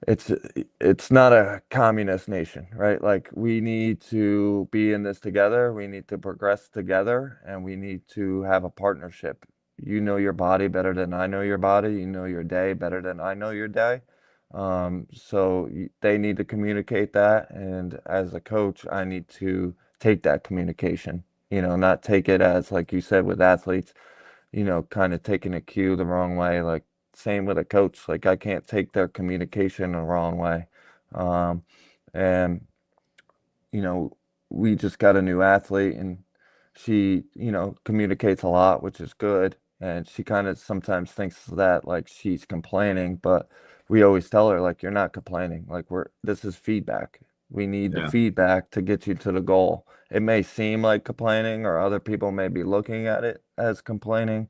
it's it's not a communist nation, right? Like we need to be in this together. We need to progress together, and we need to have a partnership. You know your body better than I know your body. You know your day better than I know your day. So they need to communicate that, and as a coach, I need to take that communication. Not take it as like you said with athletes, kind of taking a cue the wrong way. Like same with a coach. Like I can't take their communication the wrong way. Um, and you know, we just got a new athlete, and she, communicates a lot, which is good. And she kind of sometimes thinks that like she's complaining, but we always tell her like you're not complaining. Like this is feedback. We need the yeah. feedback to get you to the goal. It may seem like complaining, or other people may be looking at it as complaining,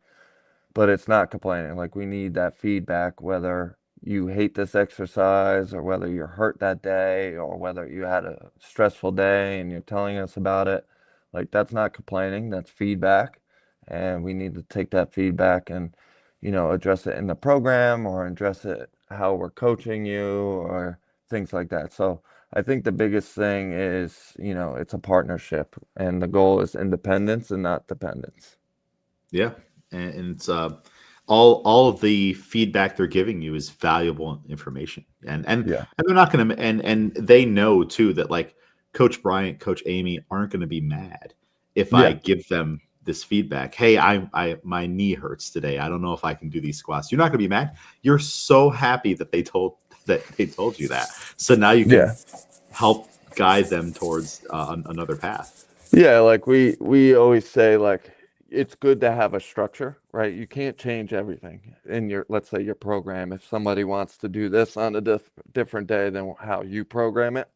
but it's not complaining. Like we need that feedback, whether you hate this exercise or whether you're hurt that day or whether you had a stressful day and you're telling us about it. Like that's not complaining, that's feedback. And we need to take that feedback and, address it in the program or address it how we're coaching you or things like that. So I think the biggest thing is, it's a partnership, and the goal is independence and not dependence. Yeah, and it's all of the feedback they're giving you is valuable information, Yeah. and they're not going to, and they know too that like Coach Bryant, Coach Amy aren't going to be mad if I Yeah. give them this feedback. Hey, I my knee hurts today. I don't know if I can do these squats. You're not going to be mad. You're so happy that they told you that. So now you can Yeah. help guide them towards another path. Yeah, like we always say, like it's good to have a structure, right? You can't change everything in your, let's say, your program. If somebody wants to do this on a different day than how you program it,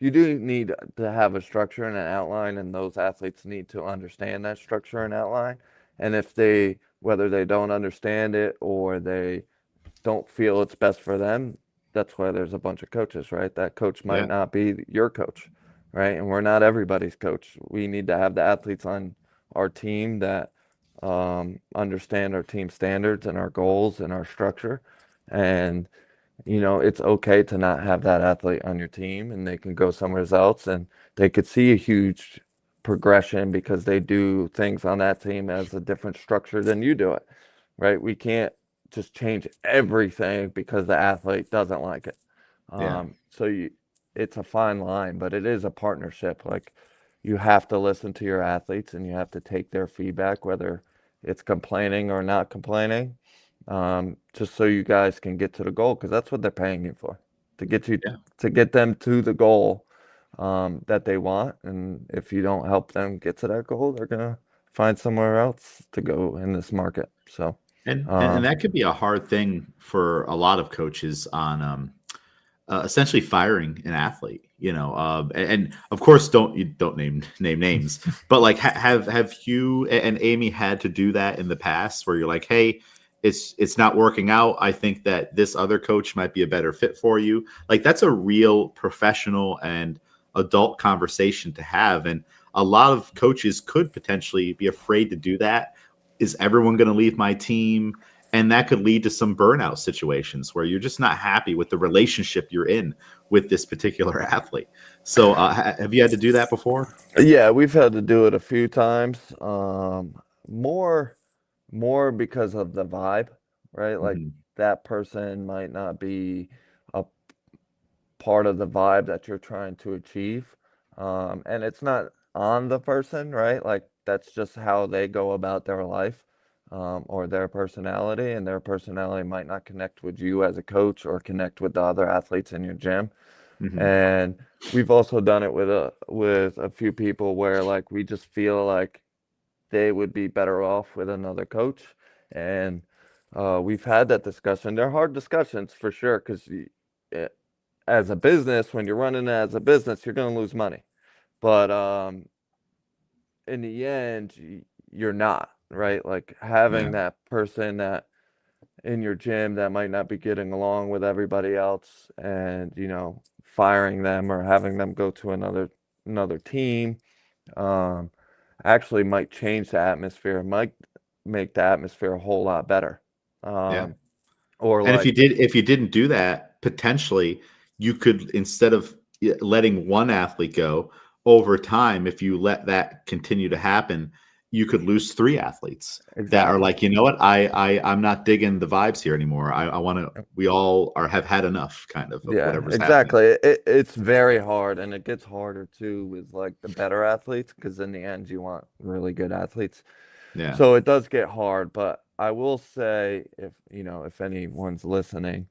you do need to have a structure and an outline, and those athletes need to understand that structure and outline. And if they, whether they don't understand it or they don't feel it's best for them, that's why there's a bunch of coaches, right? That coach might Yeah, not be your coach, right? And we're not everybody's coach. We need to have the athletes on our team that understand our team standards and our goals and our structure. And it's okay to not have that athlete on your team, and they can go somewhere else and they could see a huge progression because they do things on that team as a different structure than you do it, right? We can't just change everything because the athlete doesn't like it. yeah, It's a fine line, but it is a partnership. Like you have to listen to your athletes and you have to take their feedback, whether it's complaining or not complaining, just so you guys can get to the goal, because that's what they're paying you for, to get you yeah. to get them to the goal that they want. And if you don't help them get to that goal, they're gonna find somewhere else to go in this market. So, And um, that could be a hard thing for a lot of coaches on essentially firing an athlete. And of course, don't name names, but like have you and Amy had to do that in the past where you're like, hey, it's not working out. I think that this other coach might be a better fit for you. Like that's a real professional and adult conversation to have, and a lot of coaches could potentially be afraid to do that. Is everyone going to leave my team? And that could lead to some burnout situations where you're just not happy with the relationship you're in with this particular athlete. So, have you had to do that before? yeah, we've had to do it a few times. More, more because of the vibe, right? Like Hmm. that person might not be a part of the vibe that you're trying to achieve. And it's not on the person, right? Like that's just how they go about their life, or their personality, and their personality might not connect with you as a coach or connect with the other athletes in your gym. Hmm. And we've also done it with a few people where like we just feel like they would be better off with another coach. And we've had that discussion. They're hard discussions for sure, because as a business, when you're running it as a business, you're going to lose money. But in the end, you're not, right? Like Yeah, having that person that in your gym that might not be getting along with everybody else, and firing them or having them go to another team, um, actually might change the atmosphere, might make the atmosphere a whole lot better. yeah. Um, or And like, if you didn't do that, potentially you could, instead of letting one athlete go over time, if you let that continue to happen, you could lose three athletes that are exactly. like, you know what, I'm not digging the vibes here anymore. I want to. We all are have had enough, kind of Yeah, whatever's happening. exactly. It's very hard, and it gets harder too with like the better athletes, because in the end you want really good athletes. Yeah, So it does get hard, but I will say, if anyone's listening,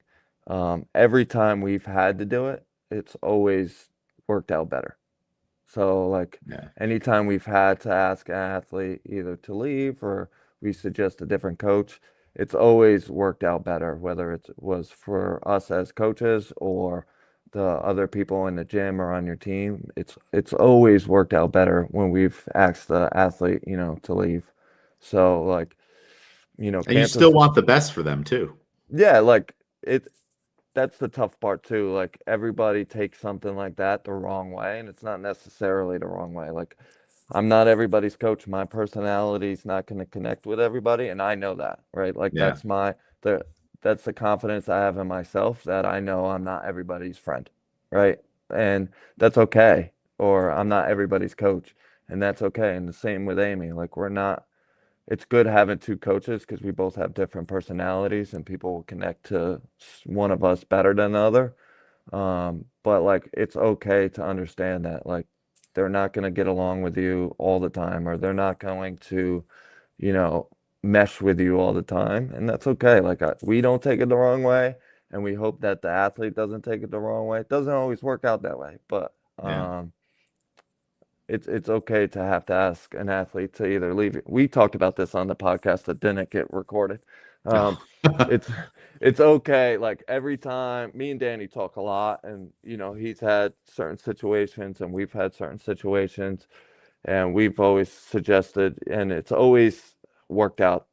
every time we've had to do it, it's always worked out better. So, like, yeah, anytime we've had to ask an athlete either to leave or we suggest a different coach, it's always worked out better, whether it was for us as coaches or the other people in the gym or on your team. It's always worked out better when we've asked the athlete, to leave. So, like, and you can't still just, want the best for them too. yeah, like it that's the tough part too. Like everybody takes something like that the wrong way, and it's not necessarily the wrong way. Like I'm not everybody's coach. My personality's not going to connect with everybody, and I know that, right? Like Yeah, the that's the confidence I have in myself, that I know I'm not everybody's friend, right? And that's okay. Or I'm not everybody's coach, and that's okay. And the same with Amy. Like we're not, it's good having two coaches because we both have different personalities and people will connect to one of us better than the other. But like it's okay to understand that like they're not going to get along with you all the time, or they're not going to, you know, mesh with you all the time, and that's okay. Like we don't take it the wrong way, and we hope that the athlete doesn't take it the wrong way. It doesn't always work out that way, but Yeah. it's okay to have to ask an athlete to either leave. We talked about this on the podcast that didn't get recorded. Um, it's it's okay. Like every time, me and Danny talk a lot, and he's had certain situations, and we've had certain situations, and we've always suggested, and it's always worked out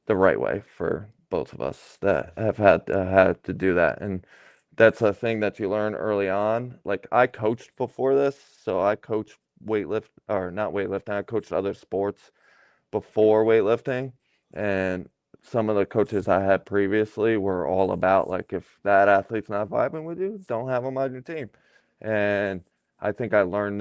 the right way for both of us that have had to do that. And that's a thing that you learn early on. Like I coached before this, so I coached weightlift or not weightlifting. I coached other sports before weightlifting, and some of the coaches I had previously were all about like if that athlete's not vibing with you, don't have them on your team. And I think I learned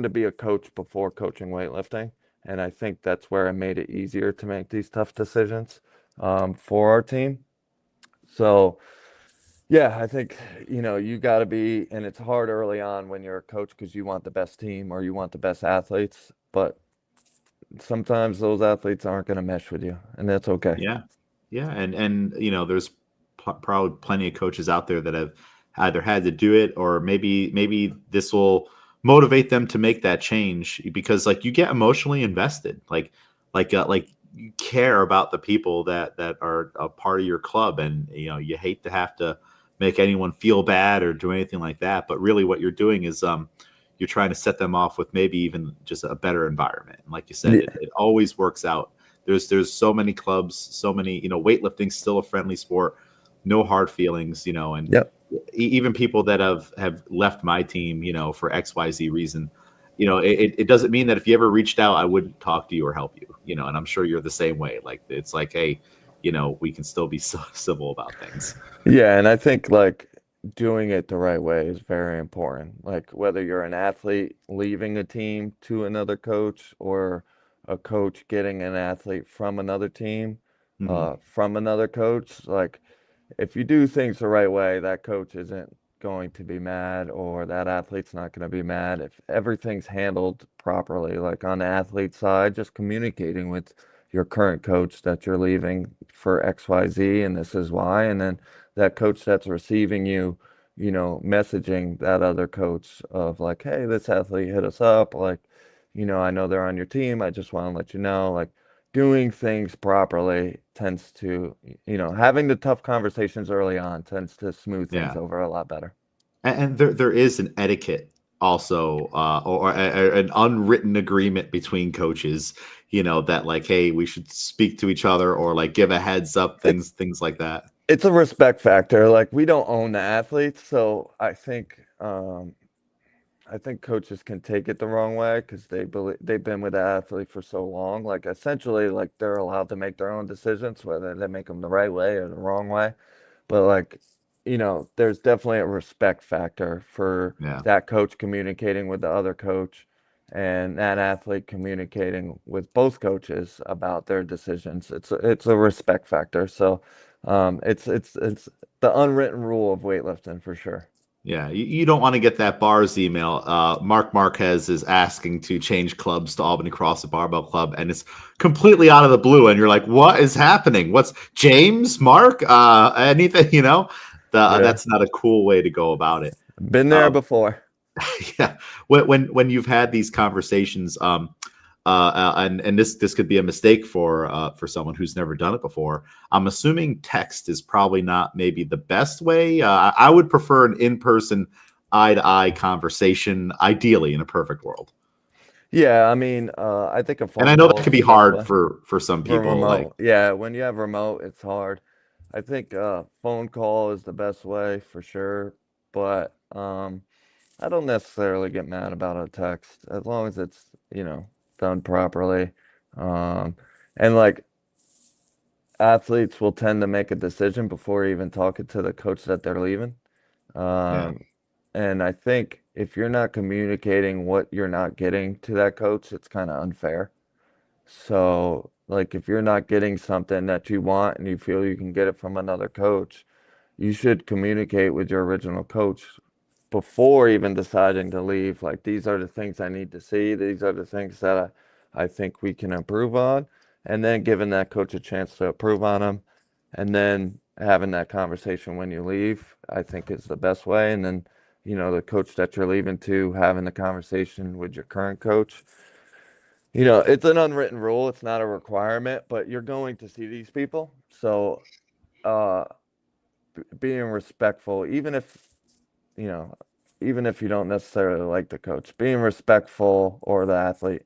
to be a coach before coaching weightlifting, and I think that's where I made it easier to make these tough decisions for our team. So yeah, I think you got to be, and it's hard early on when you're a coach because you want the best team or you want the best athletes, but sometimes those athletes aren't going to mesh with you, and that's okay. Yeah. Yeah. And there's probably plenty of coaches out there that have either had to do it, or maybe this will motivate them to make that change, because like you get emotionally invested, like you care about the people that are a part of your club, and you hate to have to make anyone feel bad or do anything like that. But really what you're doing is you're trying to set them off with maybe even just a better environment. And like you said, it always works out. There's so many clubs, so many, weightlifting's still a friendly sport, no hard feelings, and Yep. even people that have left my team, for XYZ reason, it doesn't mean that if you ever reached out, I wouldn't talk to you or help you, and I'm sure you're the same way. Like, it's like, hey, we can still be civil about things. Yeah, and I think like doing it the right way is very important. Like whether you're an athlete leaving a team to another coach or a coach getting an athlete from another team, Hmm. from another coach, like if you do things the right way, that coach isn't going to be mad or that athlete's not going to be mad. If everything's handled properly, like on the athlete side, just communicating with your current coach that you're leaving for XYZ and this is why, and then that coach that's receiving you, messaging that other coach of like, hey, this athlete hit us up. Like, I know they're on your team. I just want to let you know, like, doing things properly tends to, having the tough conversations early on tends to smooth things Yeah. over a lot better. And there is an etiquette also, or an unwritten agreement between coaches, that like, hey, we should speak to each other, or like give a heads up, It's things like that. it's a respect factor. Like we don't own the athletes, so I think coaches can take it the wrong way because they've been with the athlete for so long. Like essentially, like they're allowed to make their own decisions, whether they make them the right way or the wrong way. But like, there's definitely a respect factor for Yeah. that coach communicating with the other coach and that athlete communicating with both coaches about their decisions. It's a respect factor. So it's the unwritten rule of weightlifting for sure. Yeah, you don't want to get that bars email. Mark Marquez is asking to change clubs to Albany CrossFit Barbell Club, and it's completely out of the blue. And you're like, "What is happening? What's James? Mark? Anything? Yeah. That's not a cool way to go about it." Been there Uh, before. yeah, when you've had these conversations, and this could be a mistake for someone who's never done it before. I'm assuming text is probably not maybe the best way. I would prefer an in-person, eye-to-eye conversation, ideally in a perfect world. Yeah, I mean, I think a And I phone know call that is could the be best hard way for some for people. Like, remote. Yeah, when you have remote, it's hard. I think phone call is the best way for sure, but I don't necessarily get mad about a text as long as it's, done properly. Um, and like athletes will tend to make a decision before even talking to the coach that they're leaving. yeah, Um, and I think if you're not communicating what you're not getting to that coach, it's kind of unfair. So, like, if you're not getting something that you want and you feel you can get it from another coach, you should communicate with your original coach before even deciding to leave, like these are the things I need to see. These are the things that I think we can improve on. And then giving that coach a chance to improve on them. And then having that conversation when you leave, I think is the best way. And then, the coach that you're leaving to, having the conversation with your current coach. It's an unwritten rule. It's not a requirement, but you're going to see these people. So, uh, being respectful, you know, even if you don't necessarily like the coach, being respectful or the athlete,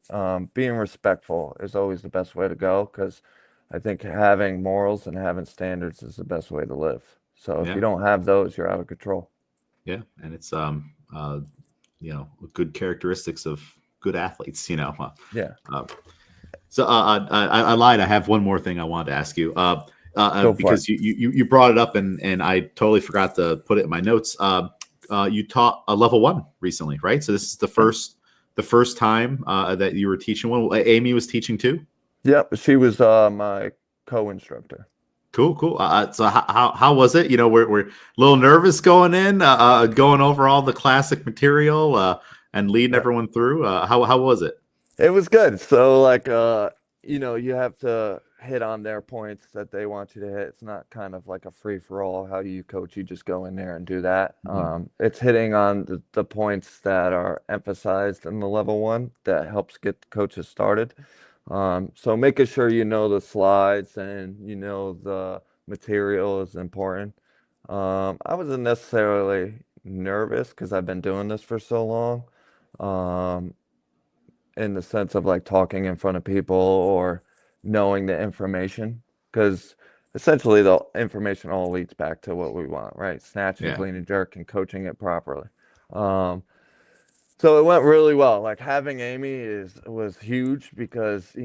being respectful is always the best way to go because I think having morals and having standards is the best way to live. So if you Yeah. don't have those, you're out of control. Yeah. And it's, good characteristics of good athletes, Yeah, uh, I lied. I have one more thing I wanted to ask you, go for it. because you brought it up and I totally forgot to put it in my notes. You taught a level 1 recently, right? So this is the first time that you were teaching one. Amy was teaching too. Yep, she was my co-instructor. Cool, cool. So how was it? We're a little nervous going in, going over all the classic material, and leading Yeah. everyone through. How was it? It was good. So like you have to hit on their points that they want you to hit. It's not kind of like a free for all. How you coach, you just go in there and do that. Mhm. It's hitting on the points that are emphasized in the level 1 that helps get the coaches started. So making sure you know the slides and you know the material is important. I wasn't necessarily nervous because I've been doing this for so long. Um, in the sense of like talking in front of people or knowing the information because essentially the information all leads back to what we want, right? Snatching, Yeah. clean and jerk, and coaching it properly. um, so it went really well. Like having Amy was huge because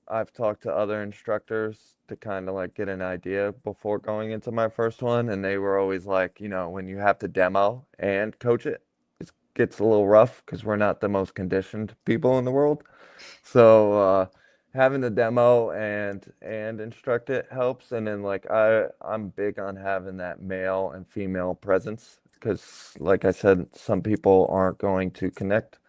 I've talked to other instructors to kind of like get an idea before going into my first one, and they were always like, when you have to demo and coach it, it gets a little rough because we're not the most conditioned people in the world. So having the demo and instruct it helps. And then like I'm big on having that male and female presence because like I said, some people aren't going to connect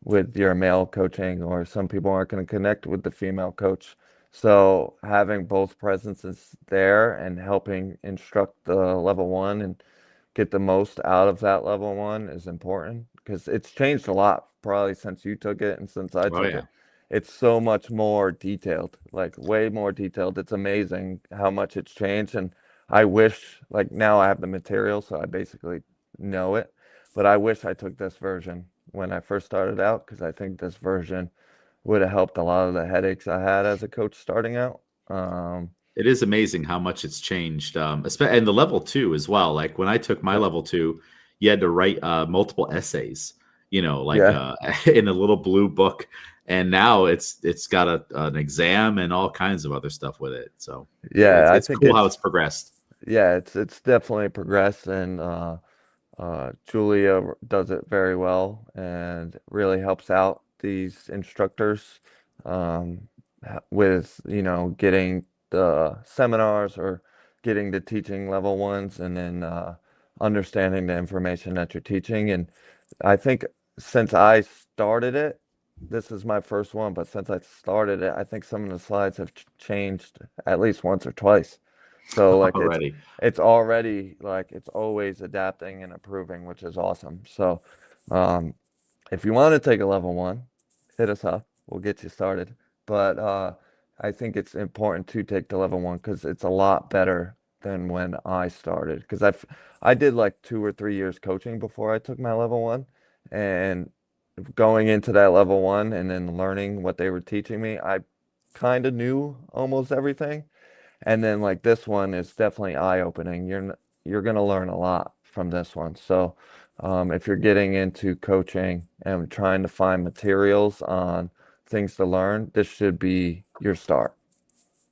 with your male coaching or some people aren't going to connect with the female coach. So having both presences there and helping instruct the level 1 and get the most out of that level 1 is important because it's changed a lot probably since you took it and since I Oh took yeah. it. It's so much more detailed, like way more detailed. It's amazing how much it's changed. And I wish, like now I have the material, so I basically know it. But I wish I took this version when I first started out because I think this version would have helped a lot of the headaches I had as a coach starting out. Um, It is amazing how much it's changed, and the level 2 as well. Like when I took my yep. level 2, you had to write multiple essays, like Yeah. in a little blue book. And now it's got an exam and all kinds of other stuff with it. So Yeah. I it's think cool how it's progressed. it's definitely progressed and Julia does it very well and really helps out these instructors um, with, getting the seminars or getting the teaching level 1s and then understanding the information that you're teaching. And I think since I started it, this is my first one, but since I started it, I think some of the slides have changed at least once or twice. So like Already. it's already like it's always adapting and improving, which is awesome. So, um, if you want to take a level 1, hit us up. We'll get you started. But I think it's important to take the level 1 because it's a lot better than when I started. Because I did like 2 or 3 years coaching before I took my level 1, and going into that level 1 and then learning what they were teaching me, I kind of knew almost everything. And then like this one is definitely eye-opening. You're gonna learn a lot from this one. So if you're getting into coaching and trying to find materials on things to learn, this should be your start.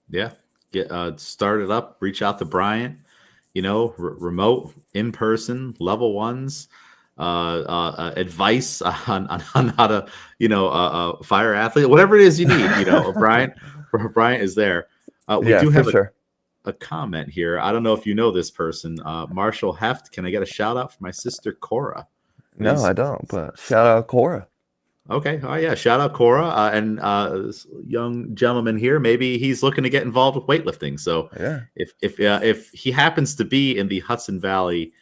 Yeah. Get started up. Reach out to Bryant. Remote, in person, level 1s. Advice on how to fire athlete, whatever it is you need. Bryant is there. We Yeah, do for have sure. a comment here. I don't know if you know this person, Marshall Heft. Can I get a shout out for my sister Cora? No, I don't. But shout out Cora. Okay. Oh yeah. Shout out Cora and this young gentleman here. Maybe he's looking to get involved with weightlifting. So Yeah. if he happens to be in the Hudson Valley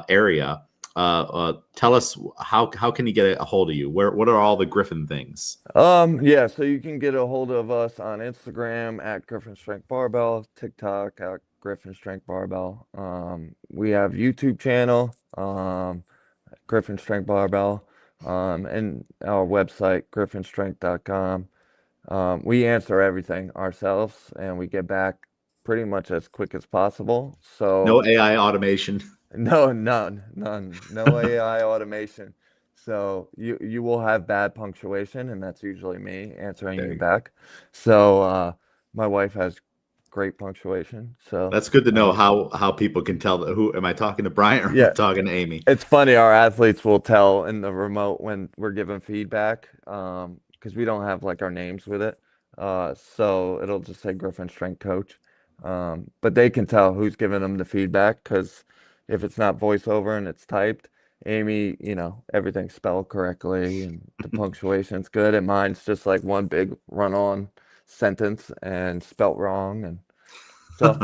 area, tell us how can he get a hold of you? What are all the Gryphon things? Yeah, so you can get a hold of us on Instagram at Gryphon Strength Barbell, TikTok at Gryphon Strength Barbell. We have YouTube channel, Gryphon Strength Barbell, and our website, gryphonstrength.com. We answer everything ourselves and we get back pretty much as quick as possible. No So AI automation. no, none. No AI automation. So you will have bad punctuation, and that's usually me answering There you you go. back. So my wife has great punctuation. So That's good to know how people can tell that who am I talking to Bryant or am I yeah, talking to Amy? it's funny. Our athletes will tell in the remote when we're giving feedback, because we don't have like our names with it. So it'll just say Gryphon Strength Coach. But they can tell who's giving them the feedback because if it's not voiceover and it's typed, Amy, everything's spelled correctly and the punctuation's good. And mine's just like one big run-on sentence and spelt wrong. And so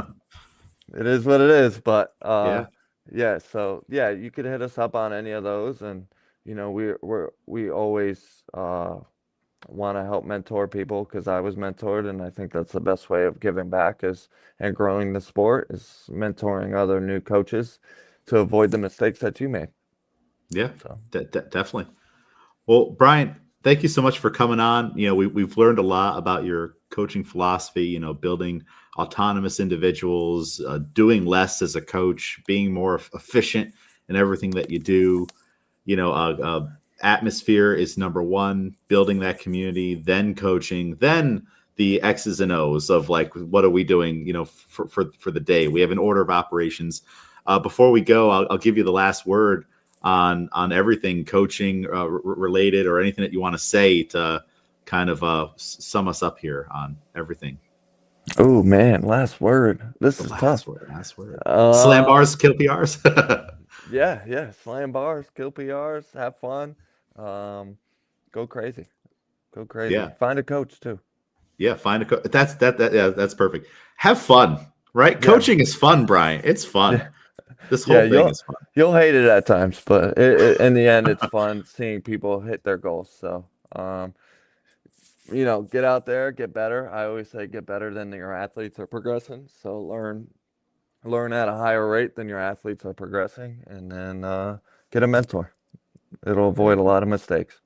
it is what it is. But Yeah. yeah, so yeah, you could hit us up on any of those, and we always want to help mentor people because I was mentored, and I think that's the best way of giving back is and growing the sport is mentoring other new coaches to avoid the mistakes that you made. Yeah. So Definitely. Well, Brian, thank you so much for coming on. We've learned a lot about your coaching philosophy, building autonomous individuals, doing less as a coach, being more efficient in everything that you do. Atmosphere is number one, building that community, then coaching, then the X's and O's of like, what are we doing, for the day? We have an order of operations. Before we go, I'll give you the last word on everything coaching related or anything that you want to say to kind of sum us up here on everything. oh man, last word. This The is tough. last word. Slam Uh bars, kill PRs. yeah, slam bars, kill PRs, have fun. Go crazy. Go crazy. Yeah. Find a coach too. Yeah, find a coach. Yeah, that's perfect. Have fun, right? Yeah. Coaching is fun, Brian. It's fun. Yeah. This Yeah, whole thing is fun. you'll hate it at times, but in the end, it's fun seeing people hit their goals. So, get out there, get better. I always say get better than your athletes are progressing. So learn at a higher rate than your athletes are progressing, and then get a mentor. It'll There avoid you a go. lot of mistakes.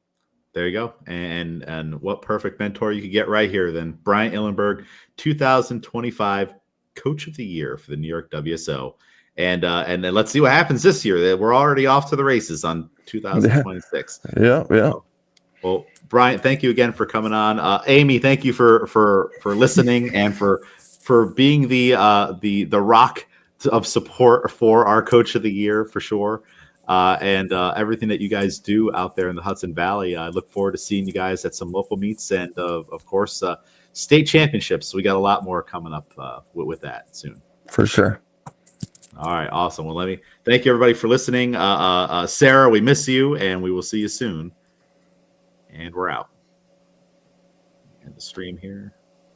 There you go. And what perfect mentor you could get right here then. Bryant Illenberg, 2025 Coach of the Year for the New York WSO. And then let's see what happens this year. We're already off to the races on Yeah, 2026. yeah. Well, Bryant, thank you again for coming on. Amy, thank you for listening and for being the rock of support for our Coach of the Year for sure. And everything that you guys do out there in the Hudson Valley. I look forward to seeing you guys at some local meets and, of course, state championships. So we got a lot more coming up with that soon. For sure. All right, awesome. Well, let me thank you everybody for listening. Sara, we miss you, and we will see you soon. And we're out. And the stream here.